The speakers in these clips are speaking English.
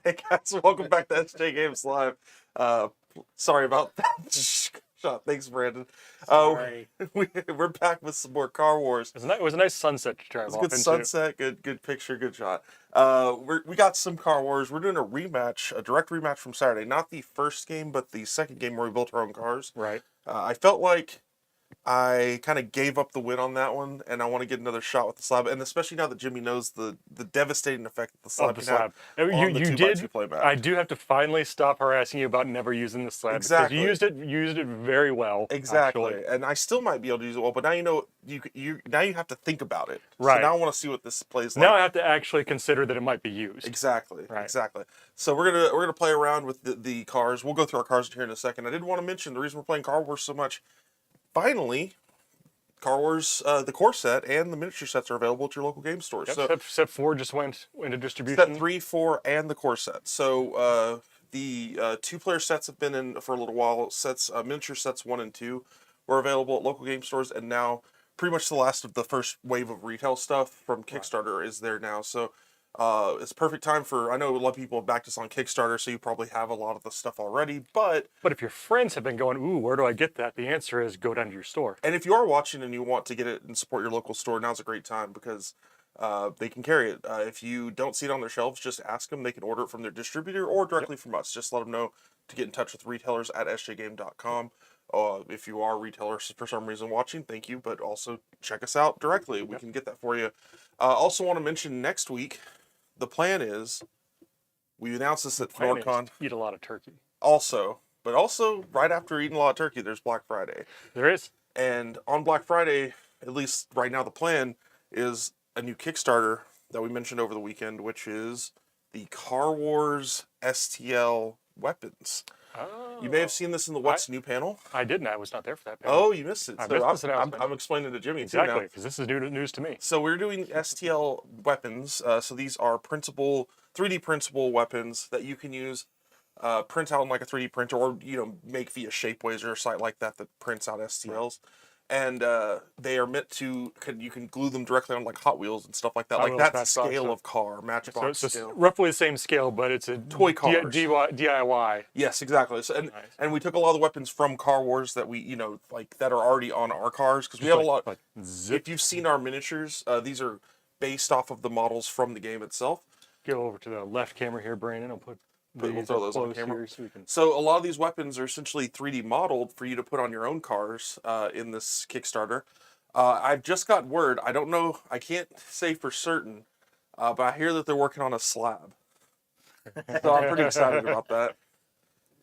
Hey guys, welcome back to SJGames Live. Sorry about that shot. Thanks, Brandon. Sorry. We're back with some more Car Wars. It was a nice sunset to drive It's a off good into. sunset, good picture, good shot. We got some Car Wars. We're doing a rematch, a direct rematch from Saturday. Not the first game, but the second game where we built our own cars. Right. I felt like I kind of gave up the win on that one, and I want to get another shot with the slab, and especially now that Jimmy knows the devastating effect that the slab can have on the 2x2 playback. I do have to finally stop harassing you about never using the slab Exactly. because you used it very well. Exactly, actually. and I still might be able to use it well, but now you know you now you have to think about it. Right. So now I want to see what this plays like. Now I have to actually consider that it might be used. Exactly. Right. Exactly. So we're gonna play around with the cars. We'll go through our cars here in a second. I did want to mention the reason we're playing Car Wars so much. Finally, Car Wars, the core set and the miniature sets are available at your local game stores. Yep, So set 4 just went into distribution. set 3, 4, and the core set. So the 2-player sets have been in for a little while. Miniature sets 1 and 2 were available at local game stores, and now pretty much the last of the first wave of retail stuff from Kickstarter is there now. So it's perfect time for. I know a lot of people have backed us on Kickstarter, so you probably have a lot of the stuff already. But if your friends have been going, ooh, where do I get that? The answer is go down to your store. And if you are watching and you want to get it and support your local store, now's a great time because they can carry it. If you don't see it on their shelves, just ask them. They can order it from their distributor or directly from us. Just let them know to get in touch with retailers at sjgame.com. If you are retailers for some reason watching, thank you. But also check us out directly. We can get that for you. Also want to mention next week, the plan is, we announced this at NordCon. Eat a lot of turkey. But also, right after eating a lot of turkey, there's Black Friday. There is. And on Black Friday, at least right now, the plan is a new Kickstarter that we mentioned over the weekend, which is the Car Wars STL weapons. Oh. You may have seen this in the What's New panel. I didn't. I was not there for that panel. Oh, you missed it. I missed this announcement. I'm explaining to Jimmy exactly, too now. because this is new news to me. So we're doing STL weapons. So these are 3D printable weapons that you can use, print out on like a 3D printer, or make via Shapeways or a site like that prints out STLs. And they are meant to, you can glue them directly on like Hot Wheels and stuff like that. Like that's the scale of car, Matchbox so it's scale. roughly the same scale, but it's a toy cars. DIY. Yes, exactly. So, and we took a lot of the weapons from Car Wars that we, that are already on our cars, because we have a lot. If you've seen our miniatures, these are based off of the models from the game itself. Go over to the left camera here, Brandon. I'll We'll throw those on camera. Here so a lot of these weapons are essentially 3D modeled for you to put on your own cars in this Kickstarter. I've just got word. I don't know. I can't say for certain, but I hear that they're working on a slab. So I'm pretty excited about that,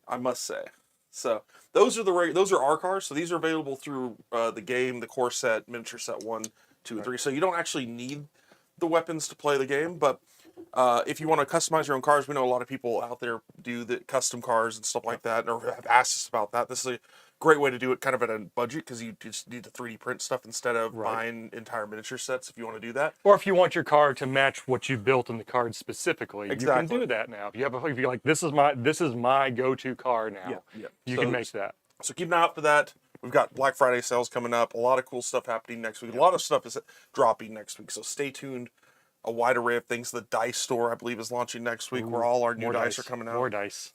I must say. So those are our cars. So these are available through the game, the core set, miniature set 1, 2, and 3. So you don't actually need the weapons to play the game, but if you want to customize your own cars, we know a lot of people out there do the custom cars and stuff like that, or have asked us about that. This is a great way to do it kind of at a budget, because you just need to 3D print stuff instead of buying entire miniature sets if you want to do that. Or if you want your car to match what you built in the card specifically, exactly. You can do that now. If you're like, this is my go-to car now, you can make that. So keep an eye out for that. We've got Black Friday sales coming up. A lot of cool stuff happening next week. A lot of stuff is dropping next week, so stay tuned. A wide array of things. The dice store, I believe, is launching next week, where all our new dice are coming out.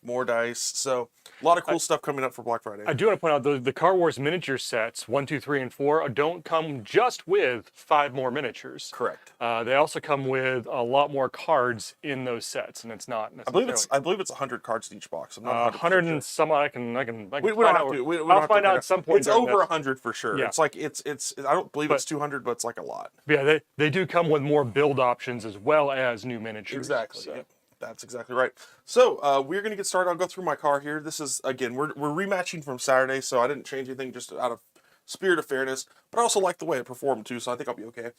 More dice. So a lot of cool stuff coming up for Black Friday. I do want to point out the Car Wars miniature sets 1, 2, 3, and 4 don't come just with 5 more miniatures. Correct. They also come with a lot more cards in those sets, and it's not. I believe it's 100 cards in each box. I'm not 100 and some. I can. We don't have to. I'll find out at some point. It's over 100 for sure. Yeah. It's like it's. I don't believe it's 200, but it's like a lot. Yeah, they do come with more build options as well as new miniatures. Exactly. So. Yep. That's exactly right. So we're going to get started. I'll go through my car here. This is, again, we're rematching from Saturday, so I didn't change anything, just out of spirit of fairness. But I also like the way it performed too, so I think I'll be okay.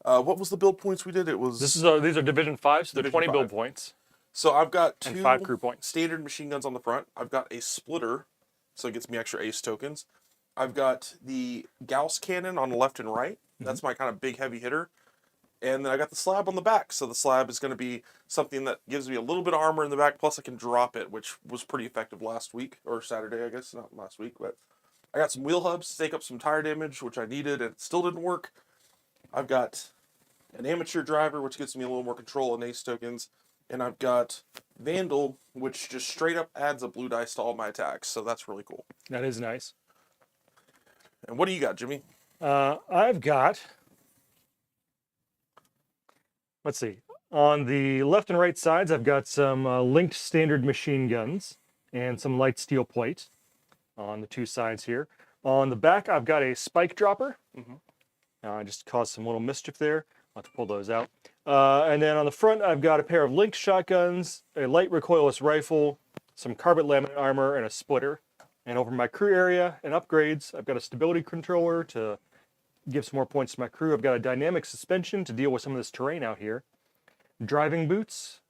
What was the build points we did? It was these are Division 5, so they're 20 build points. So I've got 2 5 crew points. Standard machine guns on the front. I've got a splitter, so it gets me extra ace tokens. I've got the Gauss cannon on the left and right. That's my kind of big heavy hitter. And then I got the slab on the back. So the slab is going to be something that gives me a little bit of armor in the back, plus I can drop it, which was pretty effective last week, or Saturday, I guess, not last week. But I got some wheel hubs to take up some tire damage, which I needed, and it still didn't work. I've got an amateur driver, which gets me a little more control and ace tokens. And I've got Vandal, which just straight up adds a blue dice to all my attacks, so that's really cool. That is nice. And what do you got, Jimmy? I've got, let's see, on the left and right sides, I've got some linked standard machine guns and some light steel plate on the two sides here. On the back, I've got a spike dropper. I just caused some little mischief there. I'll have to pull those out. And then on the front, I've got a pair of linked shotguns, a light recoilless rifle, some carbon laminate armor, and a splitter. And over my crew area and upgrades, I've got a stability controller to give some more points to my crew. I've got a dynamic suspension to deal with some of this terrain out here, driving boots,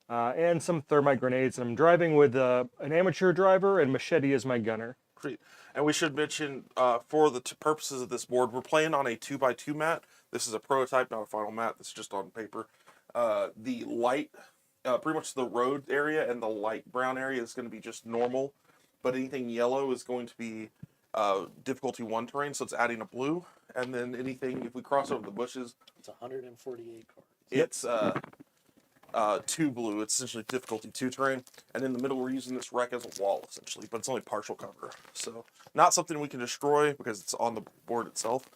and some thermite grenades. And I'm driving with an amateur driver and machete as my gunner. Great. And we should mention, for the purposes of this board, we're playing on a 2x2 mat. This is a prototype, not a final mat. This is just on paper. The light, pretty much the road area and the light brown area is going to be just normal. But anything yellow is going to be difficulty 1 terrain, so it's adding a blue. And then anything, if we cross over the bushes, It's 148 cards. it's 2 blue. It's essentially difficulty 2 terrain. And in the middle, we're using this wreck as a wall, essentially, but it's only partial cover. So not something we can destroy because it's on the board itself.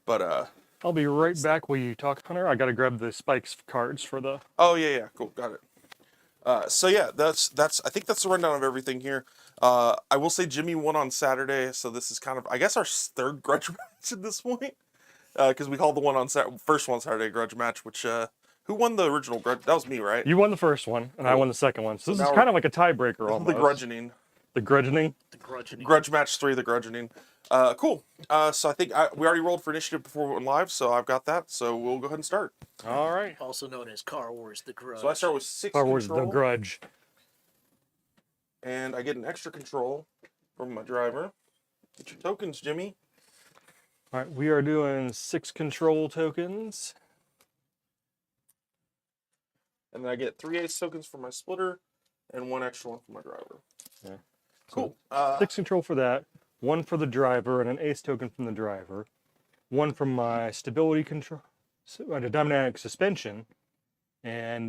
But I'll be right back while you talk, Hunter. I got to grab the spikes cards for the... oh yeah, cool, got it. So yeah, that's I think that's the rundown of everything here. I will say Jimmy won on Saturday, so this is kind of, I guess, our third grudge match at this point, because we called the one on first one Saturday grudge match. Which who won the original grudge? That was me, right? You won the first one, and I won the second one. So this now is kind of like a tiebreaker almost. The grudgeoning. The grudgeoning? The grudging. Grudge match 3, the grudgeoning. Cool. So I think we already rolled for initiative before we went live, so I've got that. So we'll go ahead and start. All right. Also known as Car Wars: The Grudge. So I start with 6 Star Wars: The control, Grudge. and I get an extra control from my driver. Get your tokens, Jimmy. All right, we are doing 6 control tokens. And then I get 3 ace tokens for my splitter, and 1 extra one for my driver. Yeah. Cool. 6 control for that, 1 for the driver, and an ace token from the driver. 1 from my stability control, dynamic suspension, and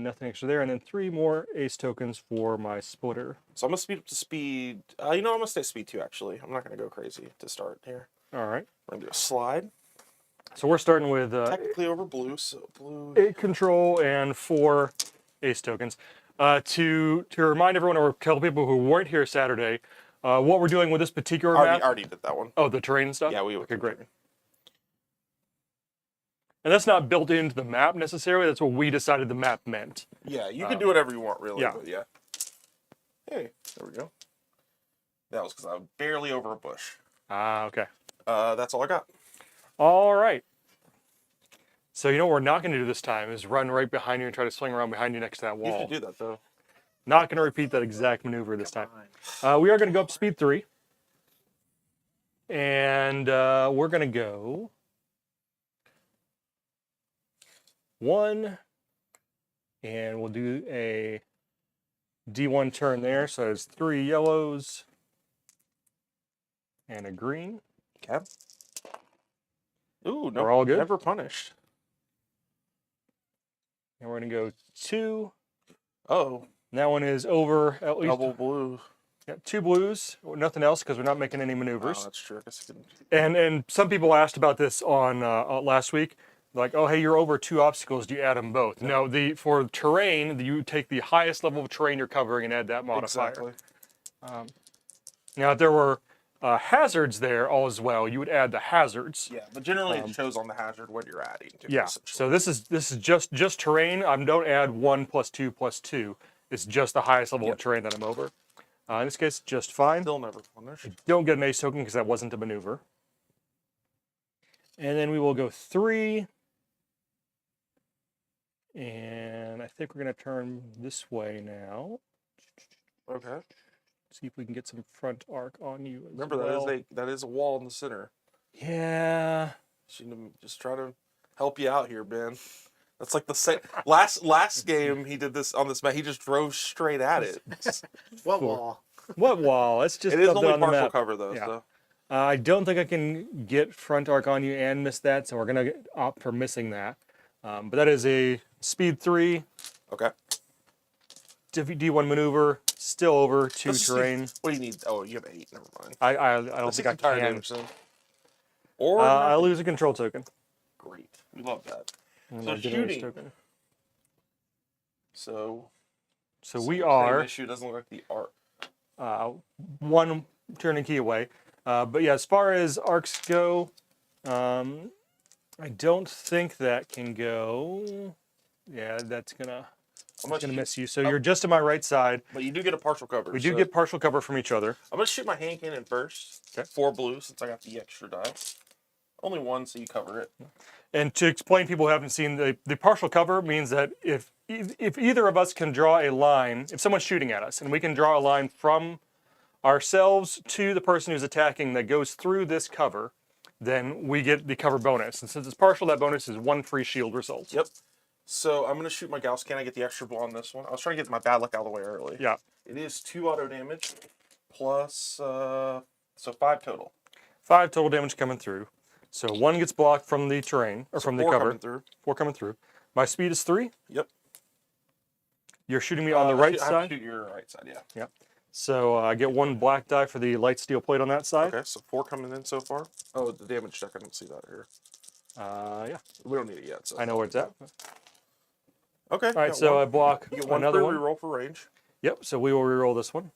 nothing extra there. And then 3 more ace tokens for my splitter. So I'm gonna speed up to speed. I'm gonna stay speed 2 actually. I'm not gonna go crazy to start here. All right. We're gonna do a slide. So we're starting with Technically over blue, so blue. 8 control and 4 ace tokens. To remind everyone or tell people who weren't here Saturday, what we're doing with this particular map. Already did that one. Oh, the terrain stuff? Yeah, we Okay, great. And that's not built into the map necessarily. That's what we decided the map meant. Yeah, you can do whatever you want, really. yeah. But yeah. Hey, there we go. That was because I was barely over a bush. Ah, okay. That's all I got. All right. So you know what we're not going to do this time is run right behind you and try to swing around behind you next to that You wall. should do that though. Not going to repeat that exact maneuver this time. We are going to go up to speed 3. And we're going to go 1. And we'll do a D1 turn there. So there's 3 yellows and a green. Okay. Ooh, no, We're all good? Never punished. And we're going to go 2. Oh, And that one is over at least double blue. yeah, 2 blues, nothing else because we're not making any maneuvers. Oh, that's true. I guess I can... And some people asked about this on last week, like, oh hey, you're over 2 obstacles. Do you add them both? No, for terrain, you take the highest level of terrain you're covering and add that modifier. Exactly. Now, if there were hazards there all as well, you would add the hazards. Yeah, but generally it shows on the hazard what you're adding to. Yeah. So this is just terrain. Don't add 1 + 2 + 2. It's just the highest level of terrain that I'm over. In this case, just fine. Still never punished. Don't get an ace token because that wasn't a maneuver. And then we will go 3. And I think we're going to turn this way now. Okay. See if we can get some front arc on you. As Remember well. that is a wall in the center. Yeah. Just try to help you out here, Ben. That's like the same last game he did this on this map. He just drove straight at it. What wall? What wall? It's just It is up only on the partial map. cover though. Yeah. So. I don't think I can get front arc on you and miss that, so we're going to opt for missing that. But that is a speed 3. Okay. D1 maneuver, still over 2 Let's see. terrain. What do you need? Oh, you have 8. Never mind. I don't Let's think take I some tire can. damage then. Or I nothing. lose a control token. Great. We love that. And So I get a shooting. token. So We same are issue. Doesn't look like the art. 1 turning key away. But yeah, as far as arcs go, I don't think that can go. Yeah, that's gonna miss you. So you're just to my right side. But you do get a partial cover. We do so get partial cover from each other. I'm gonna shoot my hand cannon first. Okay. 4 blue since I got the extra die. Only 1, so you cover it. And to explain, people who haven't seen the partial cover means that if either of us can draw a line, if someone's shooting at us, and we can draw a line from ourselves to the person who's attacking that goes through this cover, then we get the cover bonus. And since it's partial, that bonus is 1 free shield result. Yep. So I'm gonna shoot my Gauss cannon. I get the extra blow on this one. I was trying to get my bad luck out of the way early. Yeah. It is 2 auto damage plus so 5 total. 5 total damage coming through. So 1 gets blocked from the terrain, or from the 4 cover. coming through. 4 coming through. My speed is 3. Yep. You're shooting me on the right I have side. to shoot your right side, yeah. Yep. So I get 1 black die for the light steel plate on that side. Okay, so 4 coming in so far. Oh, the damage check, I didn't see that here. Yeah. We don't need it yet. So I know where it's at. Okay. All right, so I block you get 1 another free one. reroll for range. Yep, so we will reroll this one.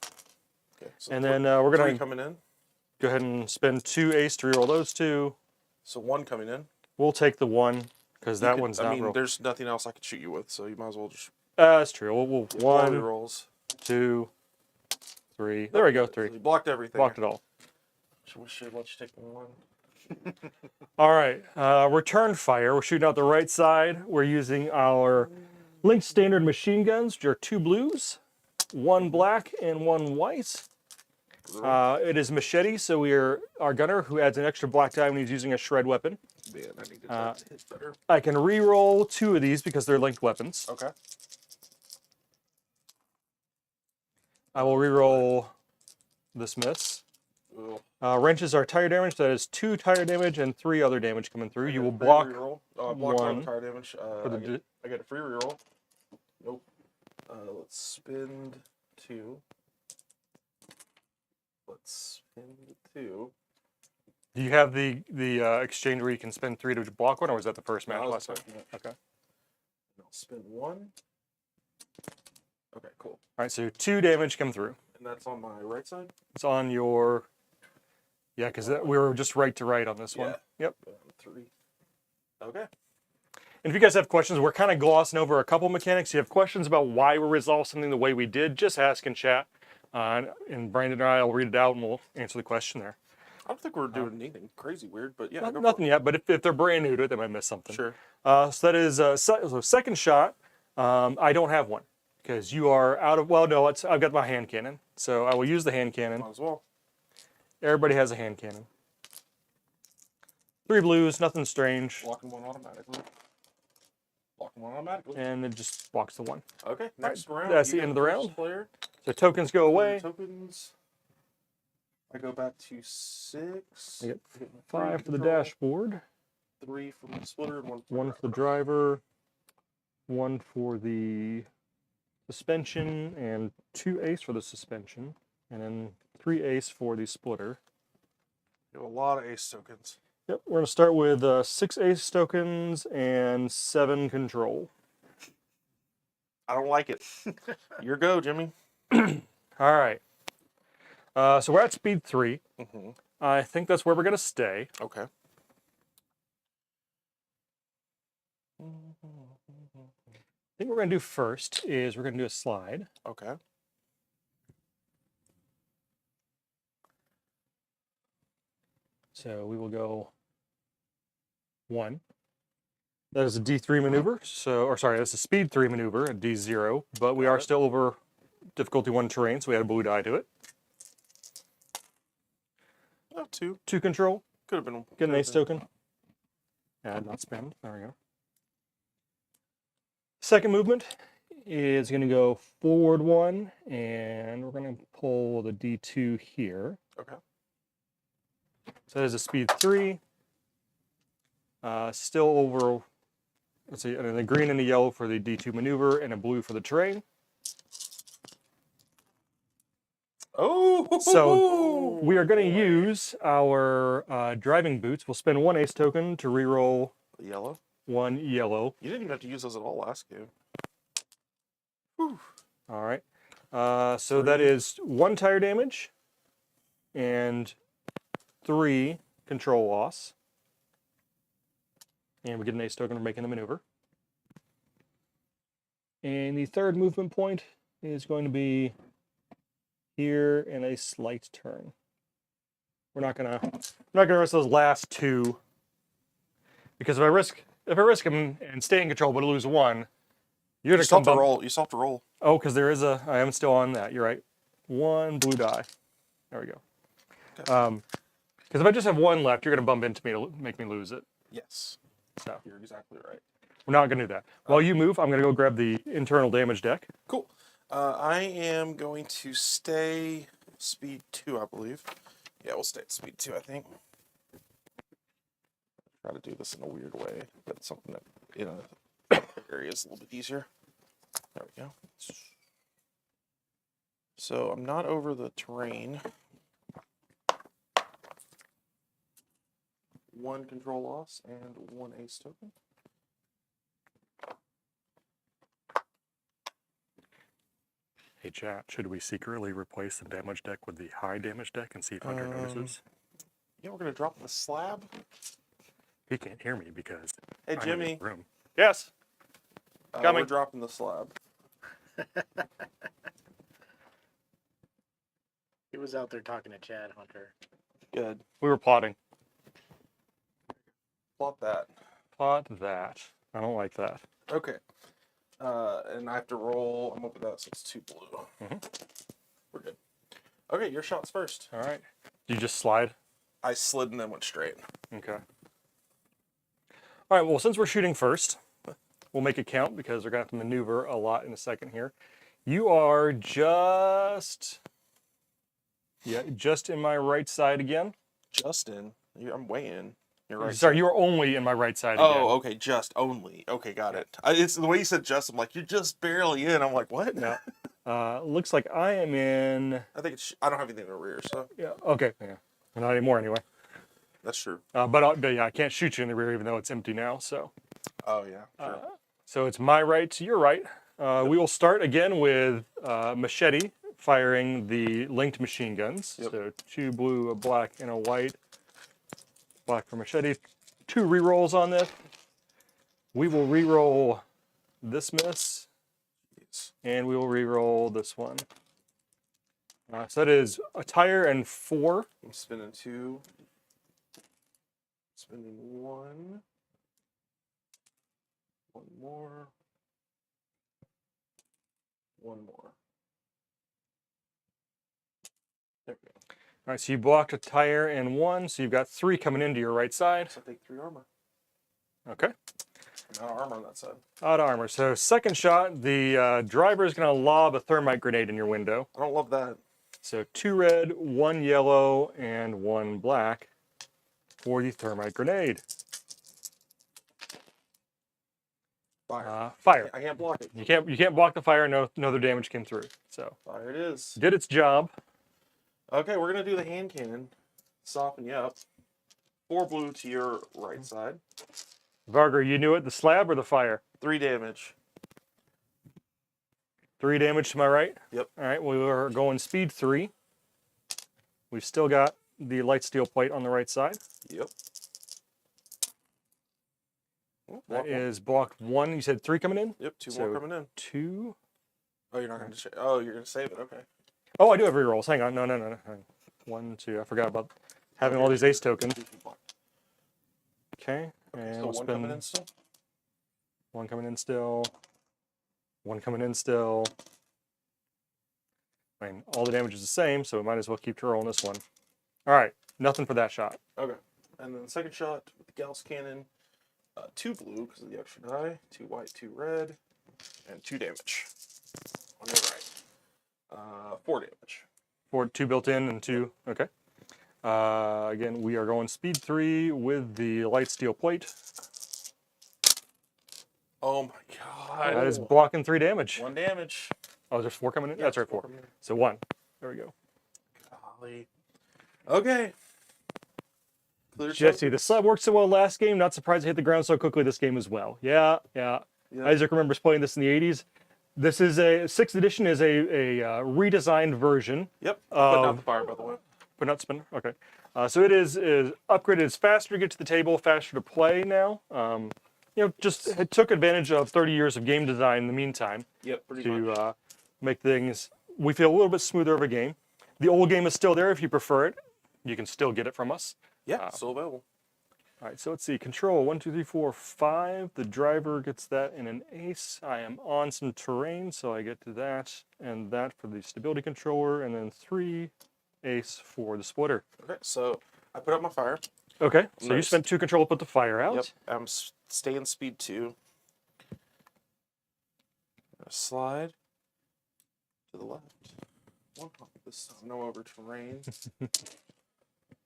Okay, so And then we're going 3 to coming in. go ahead and spend 2 ace to reroll those 2. So 1 coming in. We'll take the 1, because that one's not I mean, rolled. there's nothing else I could shoot you with, so you might as well just That's true. We'll get 1, rerolls. 2, 3. There we go, 3. So you blocked everything. Blocked it all. We should let you take the 1. All right, return fire. We're shooting out the right side. We're using our linked standard machine guns, which are 2 blues, 1 black, and 1 white. It is machete, so our gunner, who adds an extra black die when he's using a shred weapon. Man, I need to hit better. I can re-roll 2 of these because they're linked weapons. Okay. I will re-roll this miss. Ooh. Wrenches are tire damage. That is 2 tire damage and 3 other damage coming through. You will Free block reroll. Oh, I blocked 1 1 tire damage. for the I get a free reroll. Nope. Let's spend 2. Let's spend 2. Do you have the exchange where you can spend 3 to block 1, or was that the first match No, last that's time? fine. Okay. I'll spend 1. Okay, cool. All right, so 2 damage come through. And that's on my right side? It's on your... Yeah, because we were just right to right on this one. Yeah. Yep. 3. Okay. And if you guys have questions, we're kind of glossing over a couple mechanics. If you have questions about why we resolved something the way we did, just ask in chat. And Brandon and I will read it out and we'll answer the question there. I don't think we're doing anything crazy weird, but yeah. go Nothing for yet, but if they're brand new to it, they might miss something. it. Sure. So that is so second shot. I don't have one because you are out of. Well, no, I've got my hand cannon, so I will use the hand cannon. Might as well. Everybody has a hand cannon. 3 blues, nothing strange, Blocking 1 automatically. Blocking 1 automatically. and it just blocks the 1. Okay, next round. that's you the end get of the first round. Player. So tokens go away. Tokens. I go back to 6. I get I get 5 for the control, dashboard, 3 for the splitter, and 1 for 1 for the driver, 1 for the suspension, and 2 ace for the suspension, and then 3 ace for the splitter. You have a lot of ace tokens. Yep, we're going to start with 6 ace tokens and 7 control. I don't like it. Your go, Jimmy. All right. So we're at speed 3. Mm-hmm. I think that's where we're going to stay. Okay. I think what we're going to do first is we're going to do a slide. Okay. So we will go 1. That is a D3 maneuver. That's a speed 3 maneuver, a D0, but we are still over difficulty 1 terrain, so we add a blue die to it. Oh, 2. 2 control. Could have been. Get an ace token. Add, not spend. There we go. Second movement is going to go forward 1, and we're going to pull the D2 here. Okay. So that is a speed 3. Still over, let's see, and the green and the yellow for the D2 maneuver, and a blue for the terrain. Oh, So we are going to use our driving boots. We'll spend 1 ace token to reroll yellow. 1 yellow. You didn't even have to use those at all last game. All right. So that 3. is 1 tire damage and 3 control loss. And we get an ace token for making the maneuver. And the third movement point is going to be here in a slight turn. We're not gonna risk those last 2, because if I risk them and stay in control but lose 1, you're You gonna still come have to bump. roll. You still have to roll. Oh, because I am still on that. You're right. 1 blue die. There we go. Okay. Because if I just have 1 left, you're gonna bump into me to make me lose it. Yes. So You're exactly right. we're not gonna do that. While you move, I'm gonna go grab the internal damage deck. Cool. I am going to stay speed 2, I believe. Yeah, we'll stay at speed 2, I think. Try to do this in a weird way, but something that in a area is a little bit easier. There we go. So I'm not over the terrain. 1 control loss and 1 ace token. Hey chat, should we secretly replace the damage deck with the high damage deck and see if Hunter notices? Yeah, we're gonna drop the slab. He can't hear me because Hey I'm in Jimmy, the room. Yes. we're Coming. dropping the slab. He was out there talking to Chad Hunter. Good. We were plotting. Plot that. Plot that. I don't like that. Okay. And I have to roll. I'm up with that, so it's 2 blue. We're good. Okay, your shot's first. All right. You just slide. I slid and then went straight. Okay. All right. Well, since we're shooting first, we'll make it count because we're gonna have to maneuver a lot in a second here. You are just in my right side again. Justin, I'm way in. You're right. Sorry, you are only in my right side again. Oh, okay, just only. Okay, got it. It's the way you said just. I'm like, you're just barely in. I'm like, what? No. Looks like I am in. I think it's. I don't have anything in the rear, so Yeah. Okay. Yeah. Not anymore anyway. that's true. But yeah, I can't shoot you in the rear even though it's empty now. So. Oh yeah. Sure. So it's my right to your right. We will start again with machete firing the linked machine guns. Yep. So 2 blue, a black, and a white. Black for machete. 2 rerolls on this. We will reroll this miss, Yes. and we will reroll this one. So that is a tire and 4. I'm spinning 2. Spinning 1. 1 more. 1 more. There we go. All right, so you blocked a tire and 1, so you've got 3 coming into your right side. So I take 3 armor. Okay. I'm out of armor on that side. Out of armor. So second shot, the driver is going to lob a thermite grenade in your window. I don't love that. So 2 red, 1 yellow, and 1 black for the thermite grenade. Fire. Fire. I can't block it. You can't block the fire. No other damage came through. So Fire it is. did its job. Okay, we're gonna do the hand cannon. Soften you up. 4 blue to your right side. Varger, you knew it. The slab or the fire? 3 damage. 3 damage to my right. Yep. All right. We are going speed 3. We've still got the light steel plate on the right side. Yep. Oh, block That one. is blocked 1. You said 3 coming in. Yep, 2 so- more coming in. 2. Oh, you're not gonna. Oh, you're gonna save it. Okay. Oh, I do have rerolls. Hang on. No. Hang on. 1, 2. I forgot about having all these ace tokens. Okay. And So we'll 1 spin coming in still. 1 coming in still. 1 coming in still. I mean, all the damage is the same, so we might as well keep rolling this one. All right. Nothing for that shot. Okay. And then the second shot with the Gauss cannon. 2 blue because of the extra die. 2 white, 2 red, and 2 damage on your right. 4 damage. 2 built in and 2. Okay. Again, we are going speed 3 with the light steel plate. Oh my god. That is blocking 3 damage. 1 damage. Oh, there's 4 coming in? Yeah, That's right, 4. coming in. So 1. There we go. golly. Okay. Clear Jesse, the slab worked so well last game. Not surprised it hit the ground so quickly this game as well. Yeah. Isaac remembers playing this in the 80s. This is a 6th edition is a redesigned version. Yep. I'm putting out of the fire, by the way. Put out spinner. Okay. So it is upgraded. It's faster to get to the table, faster to play now. Just it took advantage of 30 years of game design in the meantime. Yep, pretty much. To make things, we feel a little bit smoother of a game. The old game is still there if you prefer it. You can still get it from us. Yeah, still available. All right, so let's see. Control 1, 2, 3, 4, 5. The driver gets that in an ace. I am on some terrain, so I get to that and that for the stability controller, and then 3 ace for the splitter. Okay, so I put up my fire. Okay, so you Nice. spent 2 control to put the fire out. Yep, I'm staying speed 2. Slide to the left. One hop this time. No over terrain.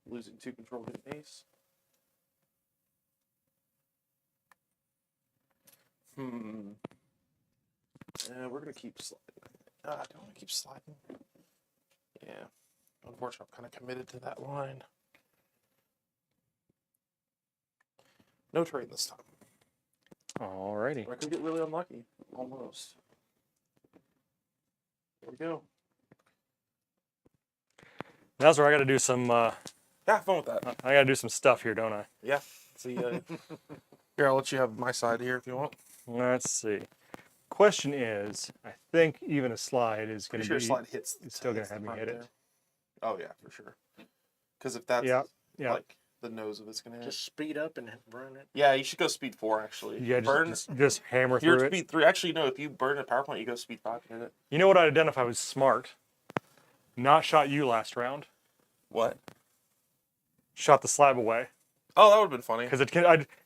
Losing 2 control to an ace. We're gonna keep sliding. I don't want to keep sliding. Yeah. Unfortunately, I'm kind of committed to that line. No terrain this time. Alrighty. I could get really unlucky. Almost. There we go. Now's where I got to do some. Yeah, have fun with that. I got to do some stuff here, don't I? Yeah. See, here, I'll let you have my side here if you want. Let's see. Question is, I think even a slide is going Pretty to sure be. slide hits. It's still gonna hits the have me front hit it. there. Oh yeah, for sure. Because if that's Yeah. like the nose of it's gonna hit. Just speed up and burn it. Yeah, you should go speed 4 actually. Yeah, burn. just hammer You're through at it. speed 3. Actually, no. If you burn a power plant, you go speed 5 and hit it. You know what I'd identify was smart? Not shot you last round. What? Shot the slab away Oh, that would have been funny. because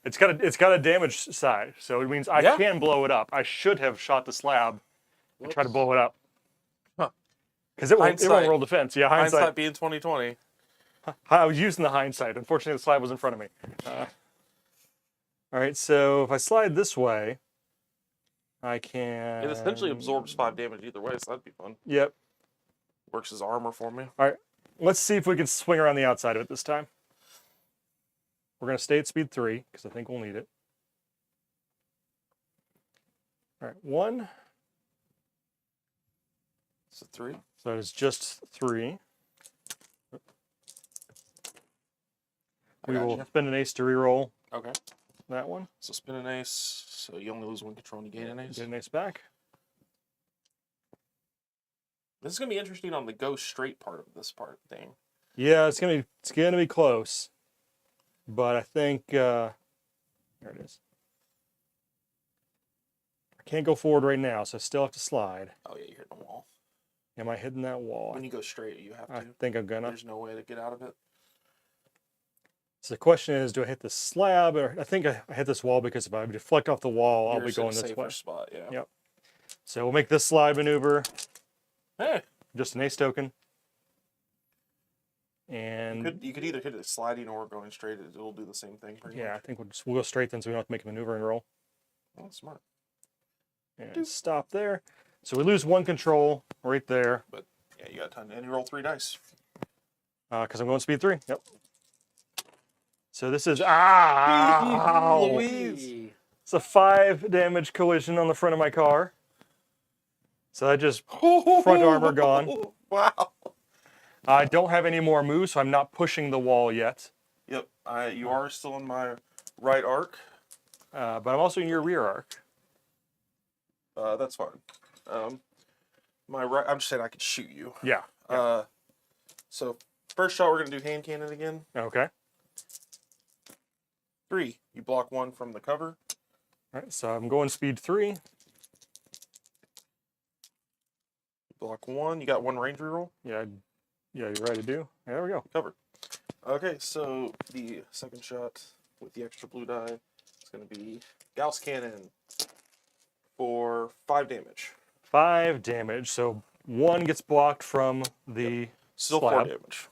it's got a damage side, so it means I Yeah. can blow it up. I should have shot the slab and tried to blow it up. Huh. Because it won't Hindsight. roll defense. Yeah, Hindsight hindsight. being 2020. I was using the hindsight. Unfortunately, the slide was in front of me. All right, so if I slide this way, I can. It essentially absorbs 5 damage either way, so that'd be fun. Yep. Works as armor for me. All right, let's see if we can swing around the outside of it this time. We're going to stay at speed 3 because I think we'll need it. All right, 1. So 3. So that is just 3. We will spend an ace to reroll Okay. that one. So spin an ace. So you only lose 1 control and you gain an ace. Get an ace back. This is gonna be interesting on the go straight part of this part thing. Yeah, it's gonna be close, but I think there it is. I can't go forward right now, so I still have to slide. Oh yeah, you hit the wall. Am I hitting that wall? When you go straight, you have I to. think I'm gonna. There's no way to get out of it. So the question is, do I hit the slab, or I think I hit this wall because if I deflect off the wall, I'll You're be just in a going this safer way. spot, yeah. Yep. So we'll make this slide maneuver Hey, just an ace token, and you could either hit it sliding or going straight. It'll do the same thing. Pretty yeah, I much. think we'll go straight then, so we don't have to make a maneuver and roll. Oh, smart. And stop there. So we lose 1 control right there But yeah, you got time, and you roll 3 dice. because I'm going speed 3. Yep. So this is ow! Louise. It's a 5 damage collision on the front of my car. So that just front armor gone. Wow. I don't have any more moves, so I'm not pushing the wall yet. Yep. You are still in my right arc. But I'm also in your rear arc. That's fine. My right. I'm just saying I could shoot you. Yeah. So first shot, we're gonna do hand cannon again. Okay. 3. You block 1 from the cover. All right. So I'm going speed 3. Block 1. You got 1 range reroll. Yeah. Yeah. You're right to do. There we go. Covered. Okay, so the second shot with the extra blue die is going to be Gauss Cannon for 5 damage. 5 damage. So 1 gets blocked from the Still slab. 4 damage.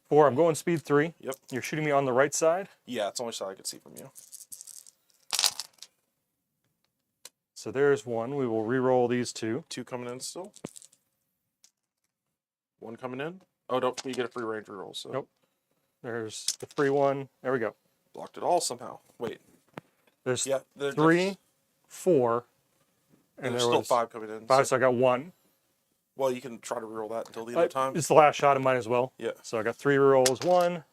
4. I'm going speed 3. Yep. You're shooting me on the right side. Yeah, it's the only shot I could see from you. So there's 1. We will re-roll these 2. 2 coming in still. 1 coming in. Oh, don't you get a free ranger roll? So Nope. There's the free one. There we go. blocked it all somehow. Wait, There's yeah, 3, 4, and there's there still was 5 coming in. 5, so I got 1. Well, you can try to reroll that until the end of time. It's the last shot of mine as well. Yeah. So I got 3 rerolls. 1,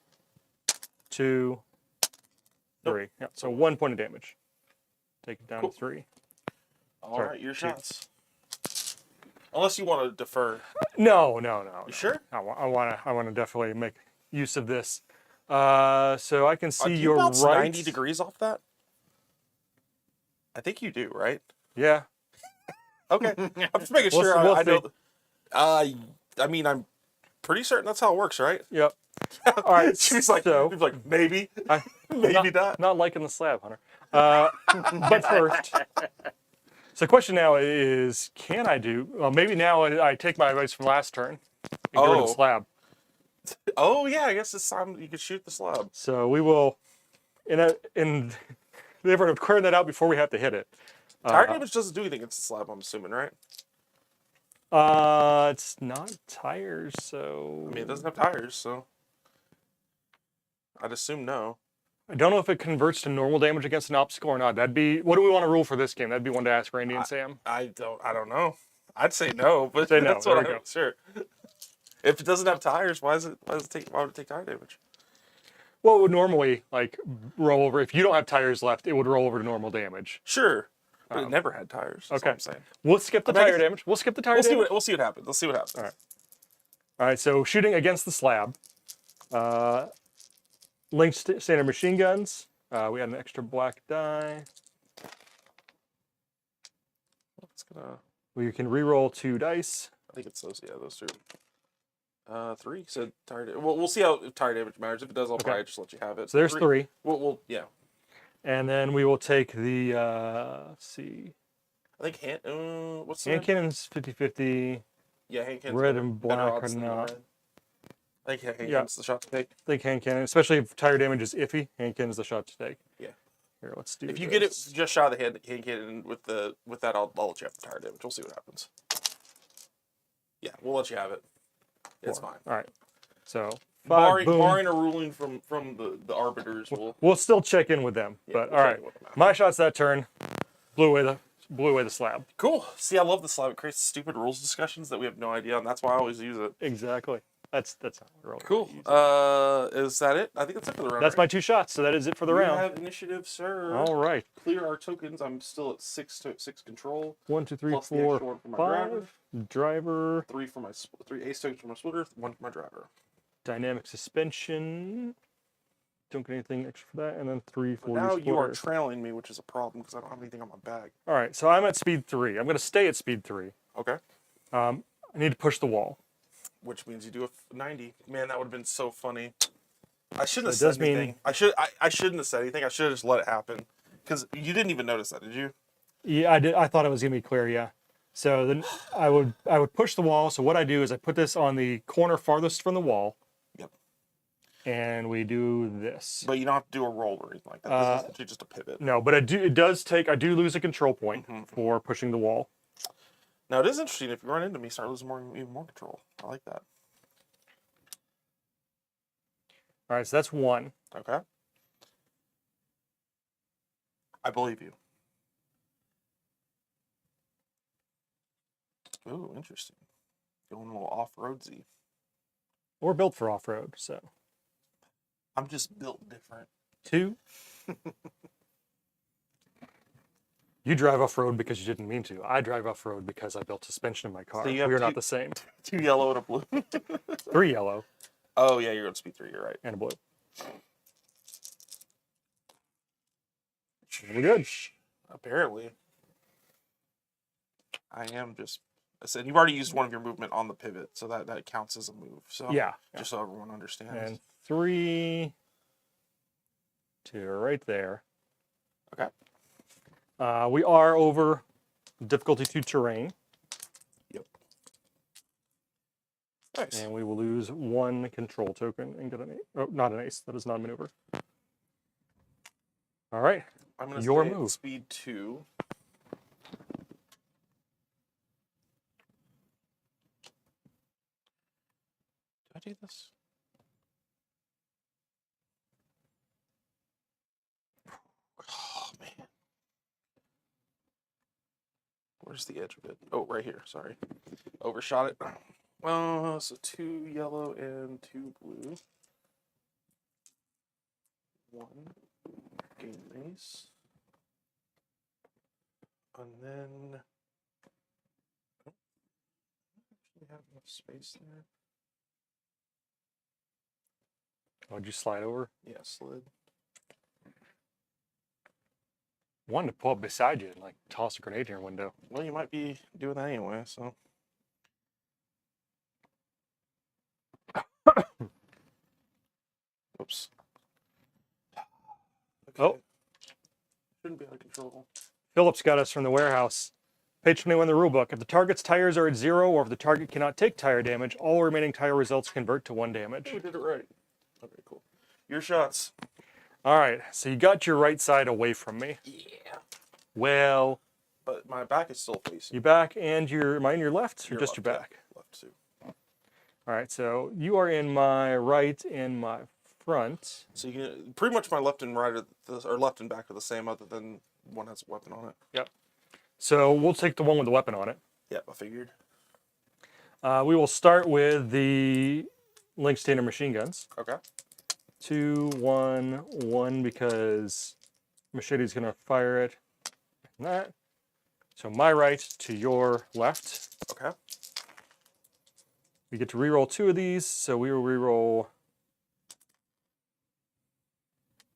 2, 3. Yeah, so 1 point of damage. Take it down Cool. to 3. All Sorry, right, your 2. shots. Unless you want to defer. No. You sure? I want to definitely make use of this. So I can see Do you your bounce right. 90 degrees off that? I think you do, right? Yeah. Okay. I'm just making We'll sure see- we'll I know. see. I mean, I'm pretty certain that's how it works, right? Yep. All right. She was like, so maybe, I, maybe not. not liking the slab, Hunter. But first, so the question now is, can I do? Well, maybe now I take my advice from last turn and get rid of the Oh. slab. Oh yeah, I guess this time you could shoot the slab. So we will, in they ever clear that out before we have to hit it. Tire damage doesn't do anything against the slab, I'm assuming, right? It's not tires, so I mean, it doesn't have tires, so I'd assume no. I don't know if it converts to normal damage against an obstacle or not. That'd be what do we want to rule for this game? That'd be one to ask Randy and Sam. I don't know. I'd say no, but Say no, that's there what we I'm go. sure. If it doesn't have tires, why would it take tire damage? Well, it would normally like roll over. If you don't have tires left, it would roll over to normal damage. Sure, but it never had tires. That's Okay. what I'm saying. We'll skip the I mean, I tire guess- damage. We'll skip the tire We'll see damage. what happens. Let's see what happens. All right. All right, so shooting against the slab. Linked standard machine guns. We had an extra black die. It's gonna. We can re-roll 2 dice. I think it's those. Yeah, those two. 3 said tire. Well, we'll see how tire damage matters. If it does, I'll probably just let you have it. So there's 3. We'll yeah. And then we will take the, let's see. I think what's Hand the cannon's 50-50. yeah hand cannon's Red better- and better black odds are than the not. red. I think hand Yeah. cannon's the shot to take. I think hand cannon, especially if tire damage is iffy, hand cannon is the shot to take. Yeah. Here, let's do If you this. get it just shy of the hand cannon with that, I'll let you have the tire damage. We'll see what happens. Yeah, we'll let you have it. It's 4. fine. All right. So, 5, Barring, boom. barring a ruling from the arbiters, We'll still check in with them. But we'll all check right, in with them after. my shot's that turn. Blew away the slab. Cool. See, I love the slab. It creates stupid rules discussions that we have no idea, and that's why I always use it. Exactly. That's how we roll. Cool. Is that it? I think that's it for the round. That's my 2 shots. So that is it for the we round. have initiative, sir. All right. Clear our tokens. I'm still at 6 control. 1, 2, 3, Plus the 4, extra one for my 5. Driver. 3 for my 3 ace tokens for my splitter. 1 for my driver. Dynamic suspension. Don't get anything extra for that. And then 3 for Now your you are splitter. trailing me, which is a problem because I don't have anything on my bag. All right. So I'm at speed 3. I'm going to stay at speed 3. Okay. I need to push the wall. Which means you do a 90. Man, that would have been so funny. I shouldn't have So it does said mean- anything. I shouldn't have said anything. I should have just let it happen. Because you didn't even notice that, did you? Yeah, I did. I thought it was going to be clear. Yeah. So then I would push the wall. So what I do is I put this on the corner farthest from the wall. Yep. And we do this. But you don't have to do a roll or anything like that. This is actually just a pivot. No, but I do lose a control point for pushing the wall. Now, it is interesting. If you run into me, start losing even more control. I like that. All right, so that's 1. Okay. I believe you. Ooh, interesting. Going a little off-roadsy. We're built for off-road, so. I'm just built different. 2. You drive off-road because you didn't mean to. I drive off-road because I built suspension in my car. So We you have are not two- the same. 2 yellow and a blue. 3 yellow Oh, yeah, you're on speed 3. You're right. and a blue. We're good. Apparently. I am just... I said you've already used one of your movement on the pivot, so that counts as a move. So Yeah. just so everyone understands. And 3 to right there. Okay. We are over difficulty 2 terrain, Yep. Nice. and we will lose 1 control token and get an ace. Oh, not an ace. That is not a maneuver. All right. I'm going to your stay at move. speed 2. do this? Oh, man. Where's the edge of it? Oh, right here. Sorry. Overshot it. So 2 yellow and 2 blue. 1 game base. And then... Oh, actually have enough space there. Oh, did you slide over? Yeah, slid. Wanted to pull up beside you and like toss a grenade in your window. Well, you might be doing that anyway, so... Oops. Okay. Oh. Shouldn't be out of control. Phillips got us from the warehouse. Page 21 in the rulebook. If the target's tires are at 0 or if the target cannot take tire damage, all remaining tire results convert to 1 damage. We did it right. Okay, cool. Your shots. All right, so you got your right side away from me. Yeah. Well, But my back is still facing. your back and your your left or Your just left, your back? yeah. Left too. All right, so you are in my right and my front. So you can pretty much my left and right are or left and back are the same, other than one has a weapon on it. Yep. So we'll take the one with the weapon on it. Yep, I figured. We will start with the Link standard machine guns. Okay. 2, 1, 1 because Machete's gonna fire it. And that. So my right to your left. Okay. We get to reroll 2 of these, so we will reroll.